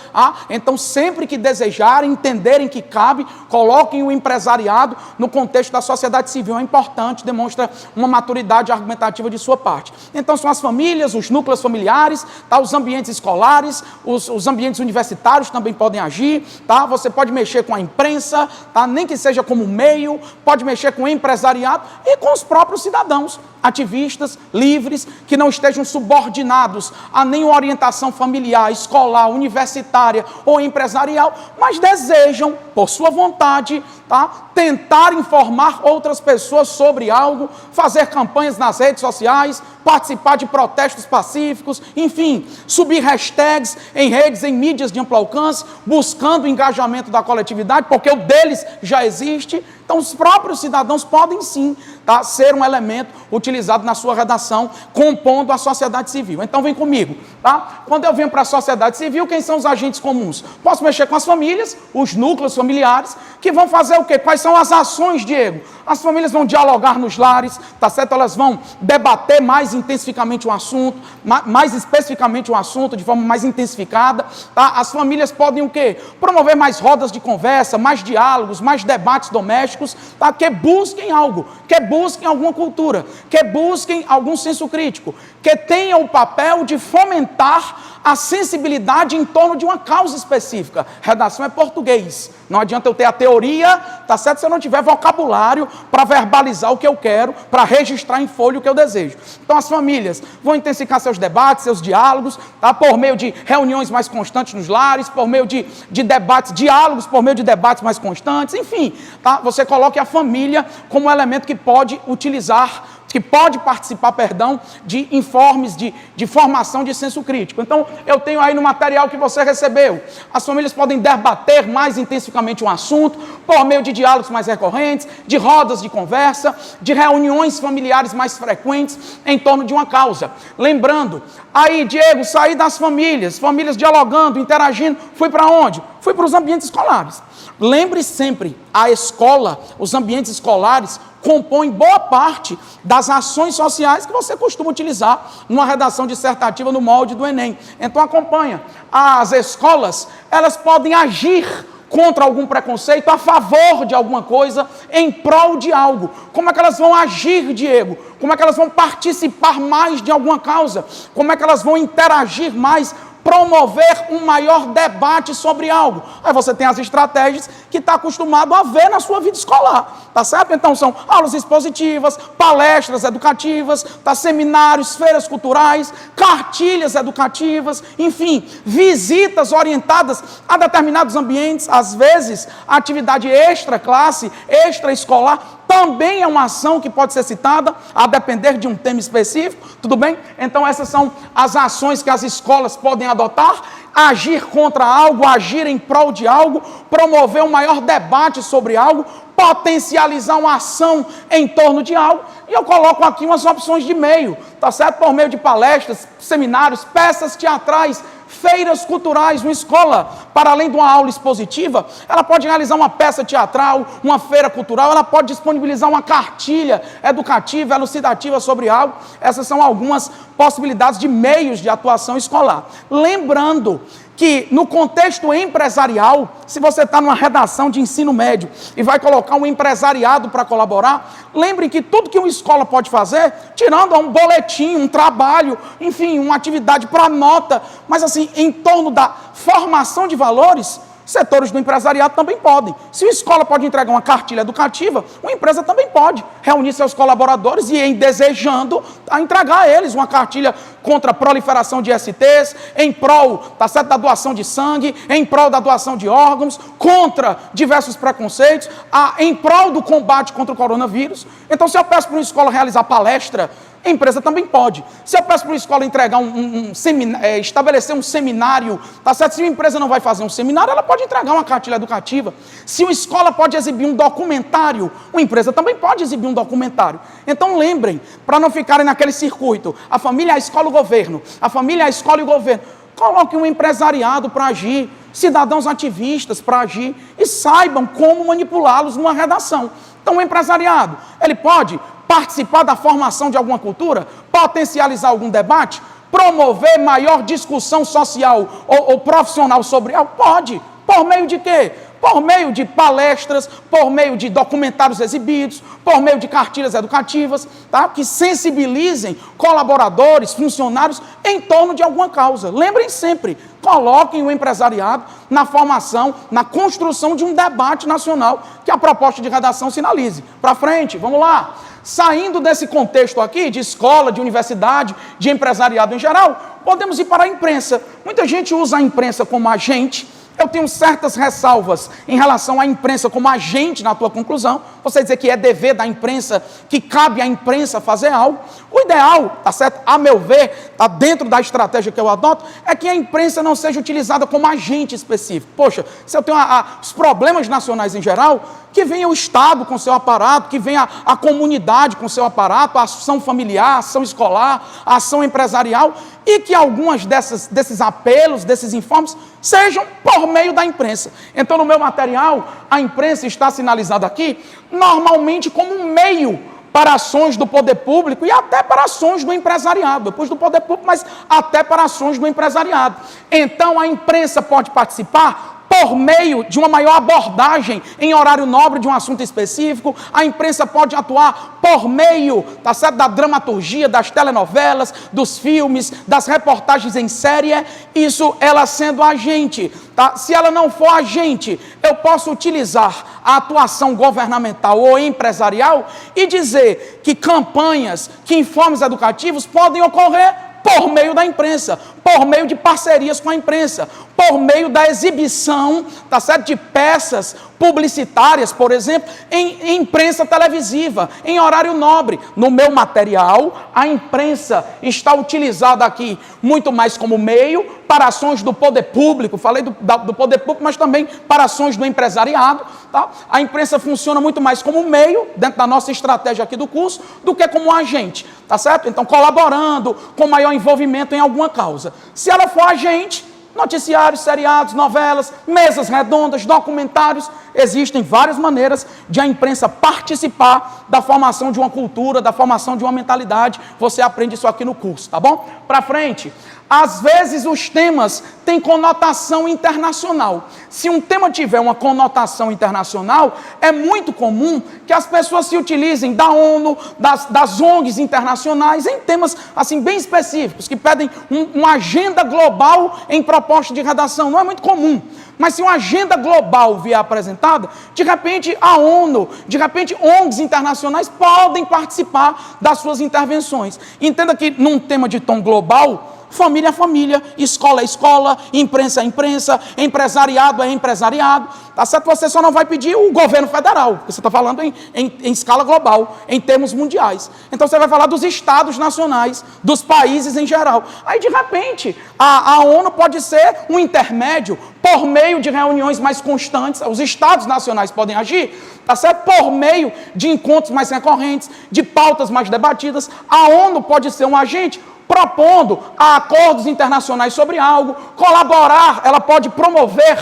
Então, sempre que desejarem, entenderem que cabe, coloquem o empresariado no contexto da sociedade civil. É importante, demonstra uma maturidade argumentativa de sua parte. Então, são as famílias, os núcleos familiares, tá? Os ambientes escolares, os ambientes universitários também podem agir. Tá? Você pode mexer com a imprensa, tá? Nem que seja como meio, pode mexer com o empresariado e com os próprios cidadãos. ativistas, livres, que não estejam subordinados a nenhuma orientação familiar, escolar, universitária ou empresarial, mas desejam, por sua vontade, tentar informar outras pessoas sobre algo, fazer campanhas nas redes sociais, participar de protestos pacíficos, enfim, subir hashtags em redes, em mídias de amplo alcance, buscando o engajamento da coletividade, porque o deles já existe. Então, os próprios cidadãos podem sim ser um elemento utilizado na sua redação, compondo a sociedade civil. Então, vem comigo. Quando eu venho para a sociedade civil, quem são os agentes comuns? Posso mexer com as famílias, os núcleos familiares, que vão fazer o quê? Quais são as ações, Diego? As famílias vão dialogar nos lares, tá certo? Elas vão debater mais intensificamente o assunto, mais especificamente o assunto, de forma mais intensificada, tá? As famílias podem o quê? Promover mais rodas de conversa, mais diálogos, mais debates domésticos, tá? Que busquem algo, que busquem alguma cultura, que busquem algum senso crítico, que tenham o papel de fomentar a sensibilidade em torno de uma causa específica. Redação é português. Não adianta eu ter a teoria, tá certo? Se eu não tiver vocabulário para verbalizar o que eu quero, para registrar em folha o que eu desejo. Então as famílias vão intensificar seus debates, seus diálogos, tá? Por meio de reuniões mais constantes nos lares, por meio de debates, diálogos, por meio de debates mais constantes, enfim, tá? Você coloque a família como um elemento que pode participar, de informes, de formação de senso crítico. Então, eu tenho aí no material que você recebeu, as famílias podem debater mais intensivamente um assunto, por meio de diálogos mais recorrentes, de rodas de conversa, de reuniões familiares mais frequentes em torno de uma causa. Lembrando, aí, Diego, saí das famílias dialogando, interagindo, fui para onde? Fui para os ambientes escolares. Lembre sempre, a escola, os ambientes escolares, compõem boa parte das ações sociais que você costuma utilizar numa redação dissertativa no molde do Enem. Então acompanha. As escolas, elas podem agir contra algum preconceito, a favor de alguma coisa, em prol de algo. Como é que elas vão agir, Diego? Como é que elas vão participar mais de alguma causa? Como é que elas vão interagir mais, promover um maior debate sobre algo? Aí você tem as estratégias que está acostumado a ver na sua vida escolar, tá certo? Então são aulas expositivas, palestras educativas, seminários, feiras culturais, cartilhas educativas, enfim, visitas orientadas a determinados ambientes, às vezes a atividade extra-classe, extra-escolar, também é uma ação que pode ser citada, a depender de um tema específico, tudo bem? Então essas são as ações que as escolas podem adotar: agir contra algo, agir em prol de algo, promover um maior debate sobre algo, potencializar uma ação em torno de algo. E eu coloco aqui umas opções de meio, tá certo? Por meio de palestras, seminários, peças teatrais, feiras culturais. Uma escola, para além de uma aula expositiva, ela pode realizar uma peça teatral, uma feira cultural, ela pode disponibilizar uma cartilha educativa, elucidativa sobre algo. Essas são algumas possibilidades de meios de atuação escolar. Lembrando que no contexto empresarial, se você está numa redação de ensino médio e vai colocar um empresariado para colaborar, lembre que tudo que uma escola pode fazer, tirando um boletim, um trabalho, enfim, uma atividade para nota, mas assim, em torno da formação de valores, setores do empresariado também podem. Se a escola pode entregar uma cartilha educativa, uma empresa também pode reunir seus colaboradores e, em desejando, entregar a eles uma cartilha contra a proliferação de STs, em prol, tá certo, da doação de sangue, em prol da doação de órgãos, contra diversos preconceitos, em prol do combate contra o coronavírus. Então, se eu peço para uma escola realizar palestra, a empresa também pode. Se eu peço para uma escola entregar estabelecer um seminário, tá certo? Se uma empresa não vai fazer um seminário, ela pode entregar uma cartilha educativa. Se uma escola pode exibir um documentário, uma empresa também pode exibir um documentário. Então lembrem, para não ficarem naquele circuito, a família, a escola e o governo, a família, a escola e o governo, coloquem um empresariado para agir, cidadãos ativistas para agir, e saibam como manipulá-los numa redação. Então o empresariado, ele pode participar da formação de alguma cultura, potencializar algum debate, promover maior discussão social ou profissional sobre algo? Pode. Por meio de quê? Por meio de palestras, por meio de documentários exibidos, por meio de cartilhas educativas, tá? Que sensibilizem colaboradores, funcionários em torno de alguma causa. Lembrem sempre, coloquem o empresariado na formação, na construção de um debate nacional que a proposta de redação sinalize. Para frente, vamos lá. Saindo desse contexto aqui, de escola, de universidade, de empresariado em geral, podemos ir para a imprensa. Muita gente usa a imprensa como agente. Eu tenho certas ressalvas em relação à imprensa como agente na tua conclusão. Você dizer que é dever da imprensa, que cabe à imprensa fazer algo. O ideal, tá certo? A meu ver, tá dentro da estratégia que eu adoto, é que a imprensa não seja utilizada como agente específico. Poxa, se eu tenho os problemas nacionais em geral, que venha o Estado com seu aparato, que venha a comunidade com seu aparato, a ação familiar, a ação escolar, a ação empresarial, e que algumas desses apelos, desses informes, sejam por meio da imprensa. Então, no meu material, a imprensa está sinalizada aqui, normalmente como um meio para ações do poder público e até para ações do empresariado. Depois do poder público, mas até para ações do empresariado. Então, a imprensa pode participar por meio de uma maior abordagem em horário nobre de um assunto específico. A imprensa pode atuar por meio, tá certo, da dramaturgia, das telenovelas, dos filmes, das reportagens em série. Isso ela sendo agente, tá? Se ela não for agente, eu posso utilizar a atuação governamental ou empresarial e dizer que campanhas, que informes educativos podem ocorrer por meio da imprensa, por meio de parcerias com a imprensa, por meio da exibição, tá certo, de peças publicitárias, por exemplo, em imprensa televisiva, em horário nobre. No meu material, a imprensa está utilizada aqui muito mais como meio para ações do poder público, falei do poder público, mas também para ações do empresariado, tá? A imprensa funciona muito mais como meio, dentro da nossa estratégia aqui do curso, do que como agente, tá certo? Então, colaborando, com maior envolvimento em alguma causa. Se ela for agente, noticiários, seriados, novelas, mesas redondas, documentários, existem várias maneiras de a imprensa participar da formação de uma cultura, da formação de uma mentalidade. Você aprende isso aqui no curso, tá bom? Para frente. Às vezes os temas têm conotação internacional. Se um tema tiver uma conotação internacional, é muito comum que as pessoas se utilizem da ONU, das ONGs internacionais, em temas assim bem específicos, que pedem uma agenda global em proposta de redação. Não é muito comum. Mas se uma agenda global vier apresentada, de repente a ONU, de repente ONGs internacionais podem participar das suas intervenções. Entenda que num tema de tom global, família é família, escola é escola, imprensa é imprensa, empresariado é empresariado, tá certo? Você só não vai pedir o governo federal, porque você está falando em escala global, em termos mundiais. Então você vai falar dos estados nacionais, dos países em geral. Aí de repente a ONU pode ser um intermédio por meio de reuniões mais constantes, os estados nacionais podem agir, tá certo? Por meio de encontros mais recorrentes, de pautas mais debatidas. A ONU pode ser um agente propondo acordos internacionais sobre algo, colaborar, ela pode promover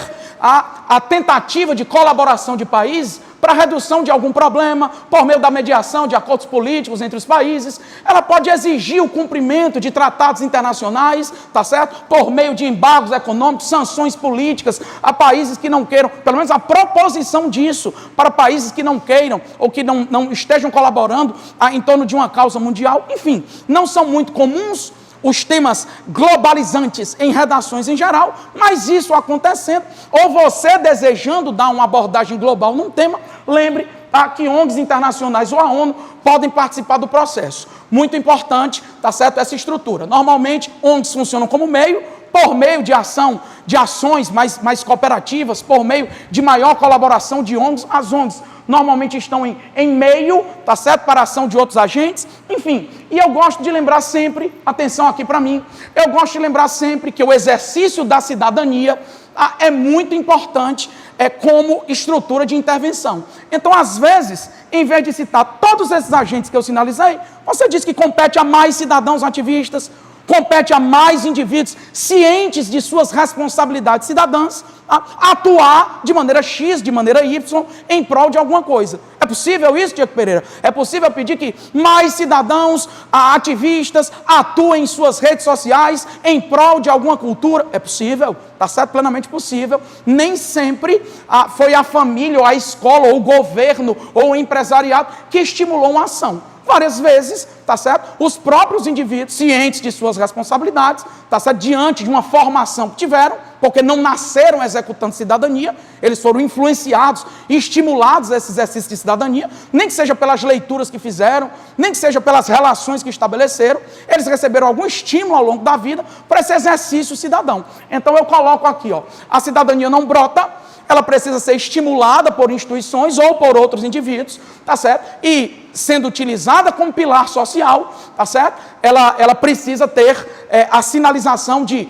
a tentativa de colaboração de países para a redução de algum problema, por meio da mediação de acordos políticos entre os países. Ela pode exigir o cumprimento de tratados internacionais, tá certo? Por meio de embargos econômicos, sanções políticas a países que não queiram, pelo menos a proposição disso, para países que não queiram ou que não estejam colaborando em torno de uma causa mundial. Enfim, não são muito comuns os temas globalizantes em redações em geral, mas isso acontecendo, ou você desejando dar uma abordagem global num tema, lembre que ONGs internacionais ou a ONU podem participar do processo. Muito importante, tá certo, essa estrutura. Normalmente, ONGs funcionam como meio, por meio de ações mais cooperativas, por meio de maior colaboração de ONGs. As ONGs normalmente estão em meio, tá certo, para a ação de outros agentes, enfim. E eu gosto de lembrar sempre, atenção aqui para mim, eu gosto de lembrar sempre que o exercício da cidadania é muito importante como estrutura de intervenção. Então, às vezes, em vez de citar todos esses agentes que eu sinalizei, você diz que compete a mais cidadãos ativistas, compete a mais indivíduos cientes de suas responsabilidades cidadãs atuar de maneira X, de maneira Y, em prol de alguma coisa. É possível isso, Diego Pereira? É possível pedir que mais cidadãos ativistas atuem em suas redes sociais em prol de alguma cultura? É possível, está certo? Plenamente possível. Nem sempre foi a família, ou a escola, ou o governo, ou o empresariado que estimulou uma ação. Várias vezes, tá certo? Os próprios indivíduos, cientes de suas responsabilidades, tá certo? Diante de uma formação que tiveram, Porque não nasceram executando cidadania, eles foram influenciados e estimulados a esse exercício de cidadania, nem que seja pelas leituras que fizeram, nem que seja pelas relações que estabeleceram, eles receberam algum estímulo ao longo da vida para esse exercício cidadão. Então eu coloco aqui, ó, a cidadania não brota, ela precisa ser estimulada por instituições ou por outros indivíduos, tá certo? E sendo utilizada como pilar social, tá certo? Ela precisa ter a sinalização de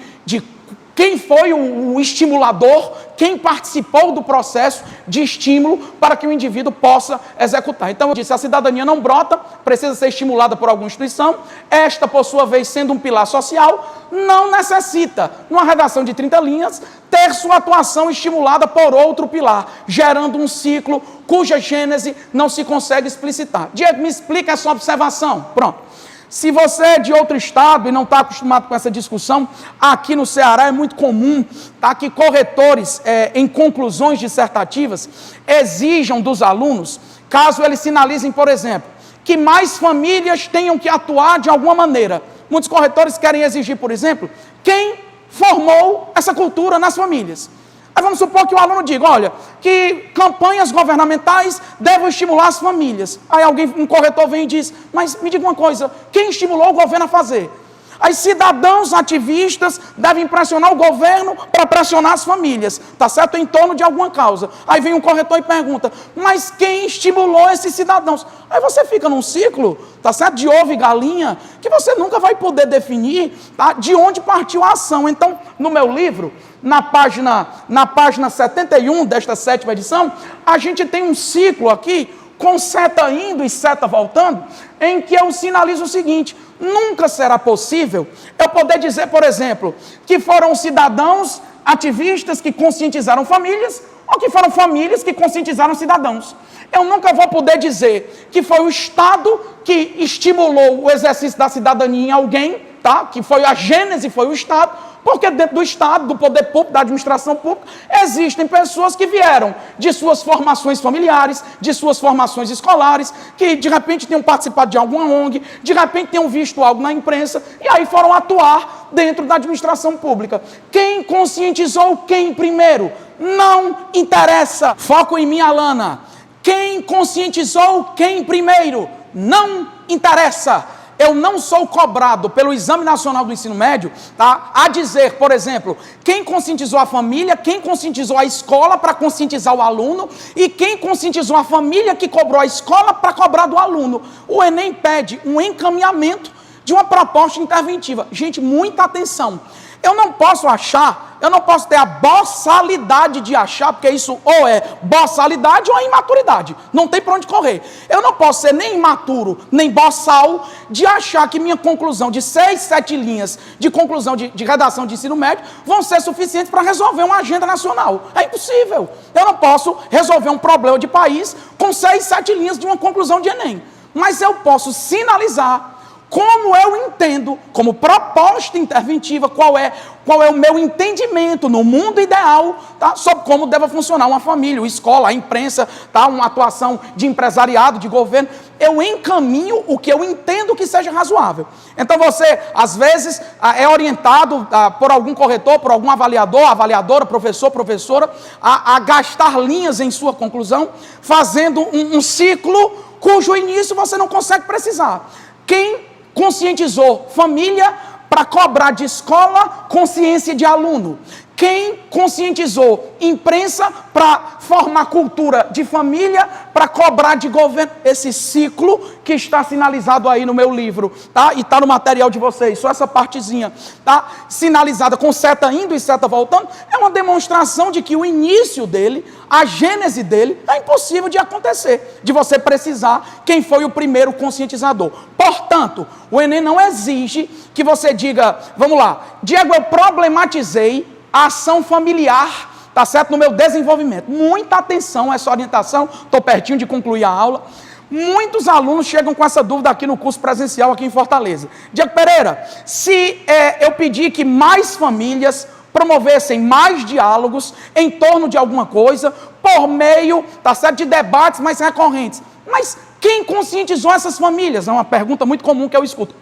quem foi o estimulador, quem participou do processo de estímulo para que o indivíduo possa executar. Então eu disse, a cidadania não brota, precisa ser estimulada por alguma instituição, esta, por sua vez, sendo um pilar social, não necessita, numa redação de 30 linhas, ter sua atuação estimulada por outro pilar, gerando um ciclo cuja gênese não se consegue explicitar. Diego, me explica essa observação. Pronto. Se você é de outro estado e não está acostumado com essa discussão, aqui no Ceará é muito comum, tá, que corretores, em conclusões dissertativas, exijam dos alunos, caso eles sinalizem, por exemplo, que mais famílias tenham que atuar de alguma maneira. Muitos corretores querem exigir, por exemplo, quem formou essa cultura nas famílias. Aí vamos supor que o aluno diga, olha, que campanhas governamentais devem estimular as famílias. Aí um corretor vem e diz, mas me diga uma coisa, quem estimulou o governo a fazer? Aí cidadãos ativistas devem pressionar o governo para pressionar as famílias, tá certo? Em torno de alguma causa. Aí vem um corretor e pergunta, mas quem estimulou esses cidadãos? Aí você fica num ciclo, tá certo? De ovo e galinha, que você nunca vai poder definir, tá? De onde partiu a ação. Então, no meu livro, na página 71 desta 7ª edição, a gente tem um ciclo aqui, com seta indo e seta voltando, em que eu sinalizo o seguinte, nunca será possível eu poder dizer, por exemplo, que foram cidadãos ativistas que conscientizaram famílias, ou que foram famílias que conscientizaram cidadãos. Eu nunca vou poder dizer que foi o Estado que estimulou o exercício da cidadania em alguém, tá? Que foi a gênese, foi o Estado, porque dentro do Estado, do poder público, da administração pública, existem pessoas que vieram de suas formações familiares, de suas formações escolares, que de repente tenham participado de alguma ONG, de repente tenham visto algo na imprensa, e aí foram atuar dentro da administração pública. Quem conscientizou quem primeiro? Não interessa. Foco em mim, Alana. Quem conscientizou quem primeiro? Não interessa. Eu não sou cobrado pelo Exame Nacional do Ensino Médio, tá, a dizer, por exemplo, quem conscientizou a família, quem conscientizou a escola para conscientizar o aluno e quem conscientizou a família que cobrou a escola para cobrar do aluno. O Enem pede um encaminhamento de uma proposta interventiva. Gente, muita atenção. Eu não posso achar, eu não posso ter a boçalidade de achar, porque isso ou é boçalidade ou é imaturidade. Não tem para onde correr. Eu não posso ser nem imaturo, nem boçal, de achar que minha conclusão de 6, 7 linhas de conclusão de redação de ensino médio vão ser suficientes para resolver uma agenda nacional. É impossível. Eu não posso resolver um problema de país com 6, 7 linhas de uma conclusão de Enem. Mas eu posso sinalizar como eu entendo, como proposta interventiva, qual é o meu entendimento no mundo ideal, tá, sobre como deve funcionar uma família, uma escola, a imprensa, tá, uma atuação de empresariado, de governo. Eu encaminho o que eu entendo que seja razoável. Então você, às vezes, é orientado por algum corretor, por algum avaliador, avaliadora, professor, professora, a gastar linhas em sua conclusão, fazendo um ciclo cujo início você não consegue precisar. Quem conscientizou família para cobrar de escola consciência de aluno? Quem conscientizou imprensa para formar cultura de família, para cobrar de governo? Esse ciclo que está sinalizado aí no meu livro, tá? E está no material de vocês, só essa partezinha, tá? Sinalizada com seta indo e seta voltando, é uma demonstração de que o início dele, a gênese dele, é impossível de acontecer, de você precisar quem foi o primeiro conscientizador. Portanto, o Enem não exige que você diga, vamos lá, Diego, eu problematizei a ação familiar, tá certo? No meu desenvolvimento. Muita atenção a essa orientação, estou pertinho de concluir a aula. Muitos alunos chegam com essa dúvida aqui no curso presencial aqui em Fortaleza. Diego Pereira, se eu pedir que mais famílias promovessem mais diálogos em torno de alguma coisa, por meio, tá certo, de debates mais recorrentes. Mas quem conscientizou essas famílias? É uma pergunta muito comum que eu escuto.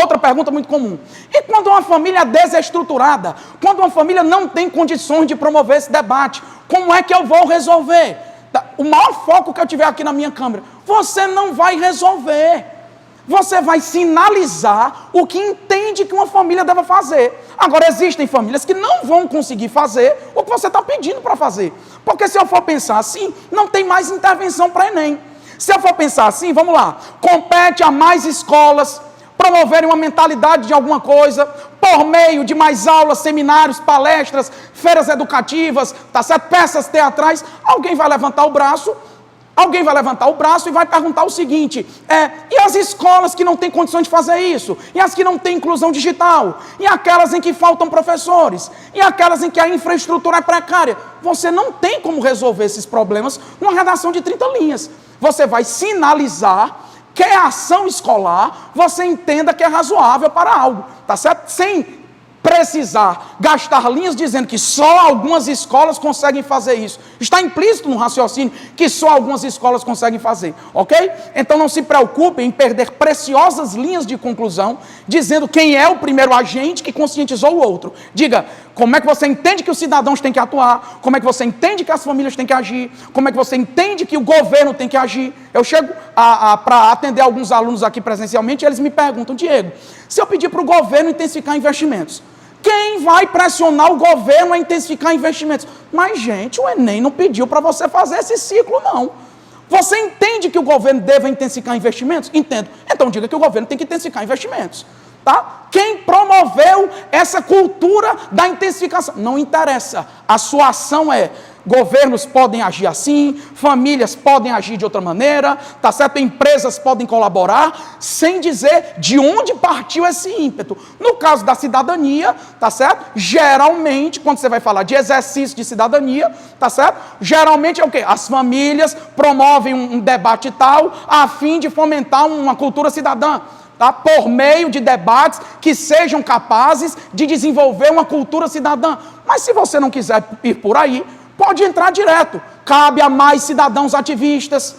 Outra pergunta muito comum. E quando uma família é desestruturada, quando uma família não tem condições de promover esse debate, como é que eu vou resolver? O maior foco que eu tiver aqui na minha câmera, você não vai resolver. Você vai sinalizar o que entende que uma família deve fazer. Agora, existem famílias que não vão conseguir fazer o que você está pedindo para fazer. Porque se eu for pensar assim, não tem mais intervenção para Enem. Se eu for pensar assim, vamos lá, compete a mais escolas promoverem uma mentalidade de alguma coisa, por meio de mais aulas, seminários, palestras, feiras educativas, tá certo? Peças teatrais. Alguém vai levantar o braço e vai perguntar o seguinte, e as escolas que não têm condições de fazer isso? E as que não têm inclusão digital? E aquelas em que faltam professores? E aquelas em que a infraestrutura é precária? Você não tem como resolver esses problemas numa redação de 30 linhas. Você vai sinalizar que a ação escolar, você entenda que é razoável para algo, tá certo? Sem precisar gastar linhas dizendo que só algumas escolas conseguem fazer isso. Está implícito no raciocínio que só algumas escolas conseguem fazer, ok? Então não se preocupe em perder preciosas linhas de conclusão, dizendo quem é o primeiro agente que conscientizou o outro. Diga, como é que você entende que os cidadãos têm que atuar, como é que você entende que as famílias têm que agir, como é que você entende que o governo tem que agir. Eu chego para atender alguns alunos aqui presencialmente, e eles me perguntam, Diego, se eu pedir para o governo intensificar investimentos, quem vai pressionar o governo a intensificar investimentos? Mas, gente, o Enem não pediu para você fazer esse ciclo, não. Você entende que o governo deve intensificar investimentos? Entendo. Então, diga que o governo tem que intensificar investimentos. Tá? Quem promoveu essa cultura da intensificação? Não interessa. A sua ação é... Governos podem agir assim, famílias podem agir de outra maneira, tá certo? Empresas podem colaborar, sem dizer de onde partiu esse ímpeto. No caso da cidadania, tá certo? Geralmente, quando você vai falar de exercício de cidadania, tá certo? Geralmente é o quê? As famílias promovem um debate tal, a fim de fomentar uma cultura cidadã. Tá? Por meio de debates que sejam capazes de desenvolver uma cultura cidadã. Mas se você não quiser ir por aí, pode entrar direto. Cabe a mais cidadãos ativistas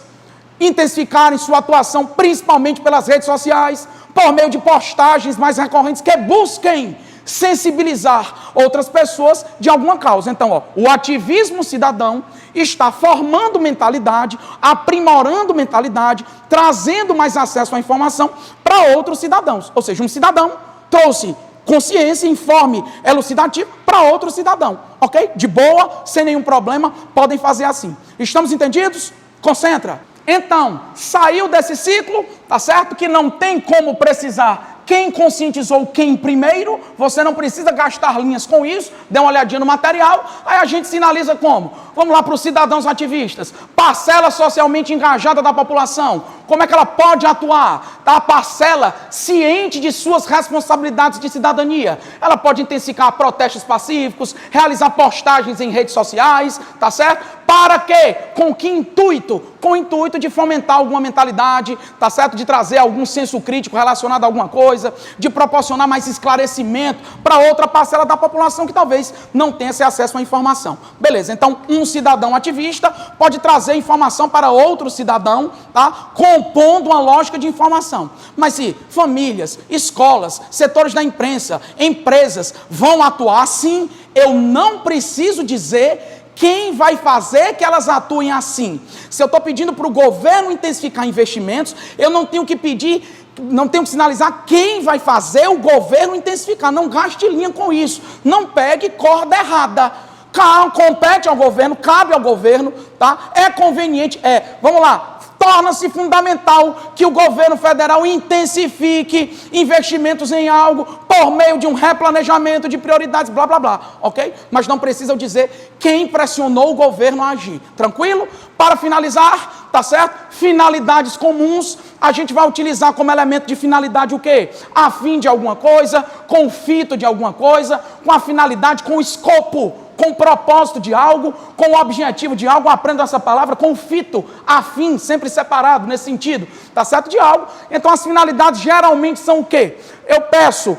intensificarem sua atuação, principalmente pelas redes sociais, por meio de postagens mais recorrentes que busquem sensibilizar outras pessoas de alguma causa. Então, o ativismo cidadão está formando mentalidade, aprimorando mentalidade, trazendo mais acesso à informação para outros cidadãos. Ou seja, um cidadão trouxe consciência, informe elucidativo para outro cidadão, ok? De boa, sem nenhum problema, podem fazer assim. Estamos entendidos? Concentra. Então, saiu desse ciclo, tá certo? Que não tem como precisar quem conscientizou quem primeiro, você não precisa gastar linhas com isso, dê uma olhadinha no material, aí a gente sinaliza como? Vamos lá para os cidadãos ativistas, parcela socialmente engajada da população, como é que ela pode atuar? Tá? A parcela ciente de suas responsabilidades de cidadania, ela pode intensificar protestos pacíficos, realizar postagens em redes sociais, tá certo? Para quê? Com que intuito? Com o intuito de fomentar alguma mentalidade, tá certo? De trazer algum senso crítico relacionado a alguma coisa, de proporcionar mais esclarecimento para outra parcela da população que talvez não tenha esse acesso à informação. Beleza, então um cidadão ativista pode trazer informação para outro cidadão, tá? Compondo uma lógica de informação. Mas se famílias, escolas, setores da imprensa, empresas vão atuar assim, eu não preciso dizer quem vai fazer que elas atuem assim. Se eu estou pedindo para o governo intensificar investimentos, eu não tenho que pedir, não tenho que sinalizar quem vai fazer o governo intensificar. Não gaste linha com isso. Não pegue corda errada. Compete ao governo, cabe ao governo, tá? É conveniente, vamos lá. Torna-se fundamental que o governo federal intensifique investimentos em algo por meio de um replanejamento de prioridades, blá, blá, blá, ok? Mas não precisam dizer quem pressionou o governo a agir, tranquilo? Para finalizar, tá certo? Finalidades comuns, a gente vai utilizar como elemento de finalidade o quê? A fim de alguma coisa, com o fito de alguma coisa, com a finalidade, com o escopo, com o propósito de algo, com o objetivo de algo, aprenda essa palavra, com o fito, a fim, sempre separado nesse sentido, tá certo? De algo. Então as finalidades geralmente são o quê? Eu peço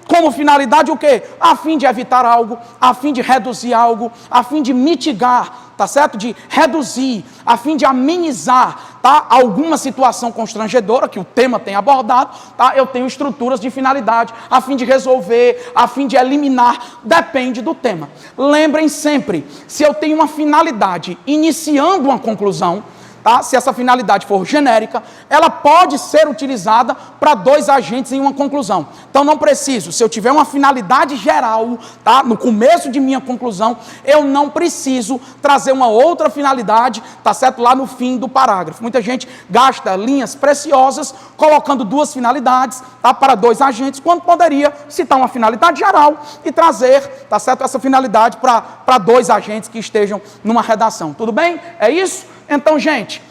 como finalidade o quê? A fim de evitar algo, a fim de reduzir algo, a fim de mitigar, tá certo? De reduzir, a fim de amenizar, tá, alguma situação constrangedora que o tema tem abordado, tá, eu tenho estruturas de finalidade, a fim de resolver, a fim de eliminar, depende do tema. Lembrem sempre, se eu tenho uma finalidade iniciando uma conclusão, tá? Se essa finalidade for genérica, ela pode ser utilizada para 2 agentes em uma conclusão. Então não preciso, se eu tiver uma finalidade geral, tá? No começo de minha conclusão, eu não preciso trazer uma outra finalidade, tá certo? Lá no fim do parágrafo. Muita gente gasta linhas preciosas colocando 2 finalidades, tá? Para 2 agentes, quando poderia citar uma finalidade geral e trazer, tá certo? Essa finalidade para 2 agentes que estejam numa redação. Tudo bem? É isso? Então, gente,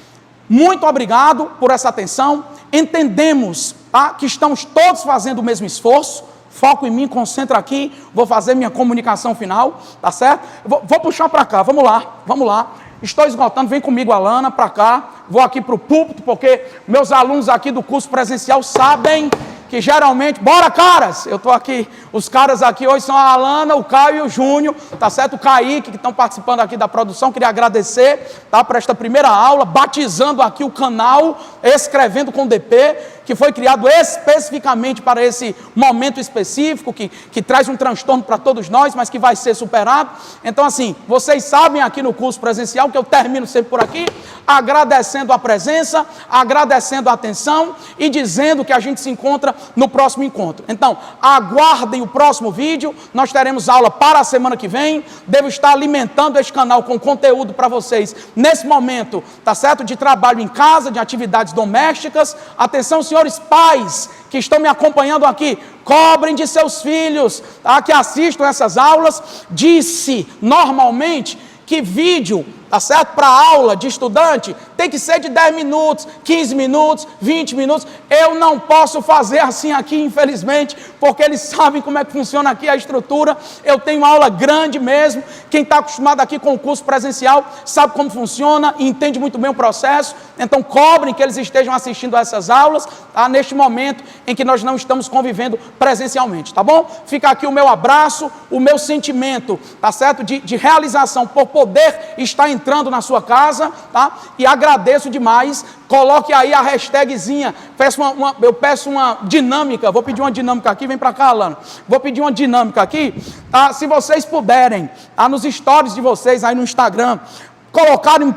muito obrigado por essa atenção. Entendemos, tá, que estamos todos fazendo o mesmo esforço. Foco em mim, concentra aqui. Vou fazer minha comunicação final, tá certo? Vou puxar para cá, vamos lá. Estou esgotando, vem comigo, Alana, para cá. Vou aqui para o púlpito, porque meus alunos aqui do curso presencial sabem que geralmente, bora caras, eu estou aqui, os caras aqui hoje são a Alana, o Caio e o Júnior, tá certo? O Kaique, que estão participando aqui da produção, queria agradecer, tá, por esta primeira aula, batizando aqui o canal, Escrevendo com DP, que foi criado especificamente para esse momento específico, que traz um transtorno para todos nós, mas que vai ser superado. Então assim, vocês sabem aqui no curso presencial, que eu termino sempre por aqui, agradecendo a presença, agradecendo a atenção e dizendo que a gente se encontra no próximo encontro. Então, aguardem o próximo vídeo, nós teremos aula para a semana que vem, devo estar alimentando este canal com conteúdo para vocês, nesse momento, tá certo? De trabalho em casa, de atividades domésticas. Atenção, senhores pais que estão me acompanhando aqui, cobrem de seus filhos, tá, que assistam essas aulas. Disse, normalmente, que vídeo, tá certo, para aula de estudante, tem que ser de 10 minutos, 15 minutos, 20 minutos. Eu não posso fazer assim aqui, infelizmente, porque eles sabem como é que funciona aqui a estrutura. Eu tenho aula grande mesmo. Quem está acostumado aqui com o curso presencial sabe como funciona e entende muito bem o processo. Então cobrem que eles estejam assistindo a essas aulas, tá, neste momento em que nós não estamos convivendo presencialmente, tá bom? Fica aqui o meu abraço, o meu sentimento, tá certo, de realização por poder estar entrando na sua casa, tá? E agradeço demais. Coloque aí a hashtagzinha. Eu peço uma dinâmica. Vou pedir uma dinâmica aqui. Vem para cá, Alana. Vou pedir uma dinâmica aqui, tá? Se vocês puderem, tá, nos stories de vocês aí no Instagram, colocarem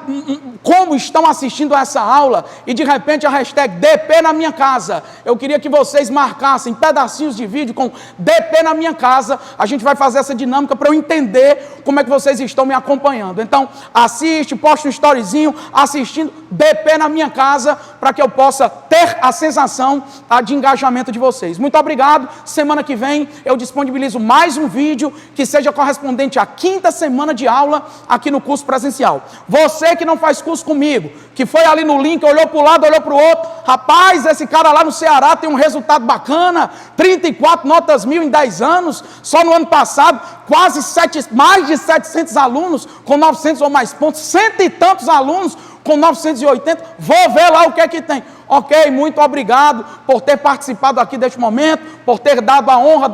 como estão assistindo a essa aula e de repente a hashtag DP na minha casa. Eu queria que vocês marcassem pedacinhos de vídeo com DP na minha casa. A gente vai fazer essa dinâmica para eu entender como é que vocês estão me acompanhando. Então, assiste, posta um storyzinho assistindo DP na minha casa, para que eu possa ter a sensação, tá, de engajamento de vocês. Muito obrigado. Semana que vem eu disponibilizo mais um vídeo que seja correspondente à 5ª semana de aula aqui no curso presencial. Você que não faz curso comigo, que foi ali no link, olhou para o lado, olhou para o outro, rapaz, esse cara lá no Ceará tem um resultado bacana, 34 notas 1000 em 10 anos, só no ano passado, mais de 700 alunos com 900 ou mais pontos, 100 e tantos alunos com 980, vou ver lá o que é que tem. Ok, muito obrigado por ter participado aqui deste momento, por ter dado a honra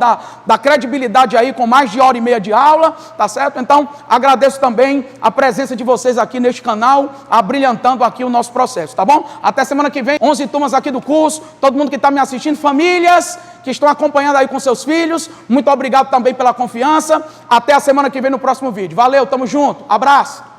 da credibilidade aí com mais de 1h30 de aula, tá certo? Então, agradeço também a presença de vocês aqui neste canal, abrilhantando aqui o nosso processo, tá bom? Até semana que vem, 11 turmas aqui do curso, todo mundo que está me assistindo, famílias que estão acompanhando aí com seus filhos, muito obrigado também pela confiança, até a semana que vem no próximo vídeo. Valeu, tamo junto, abraço!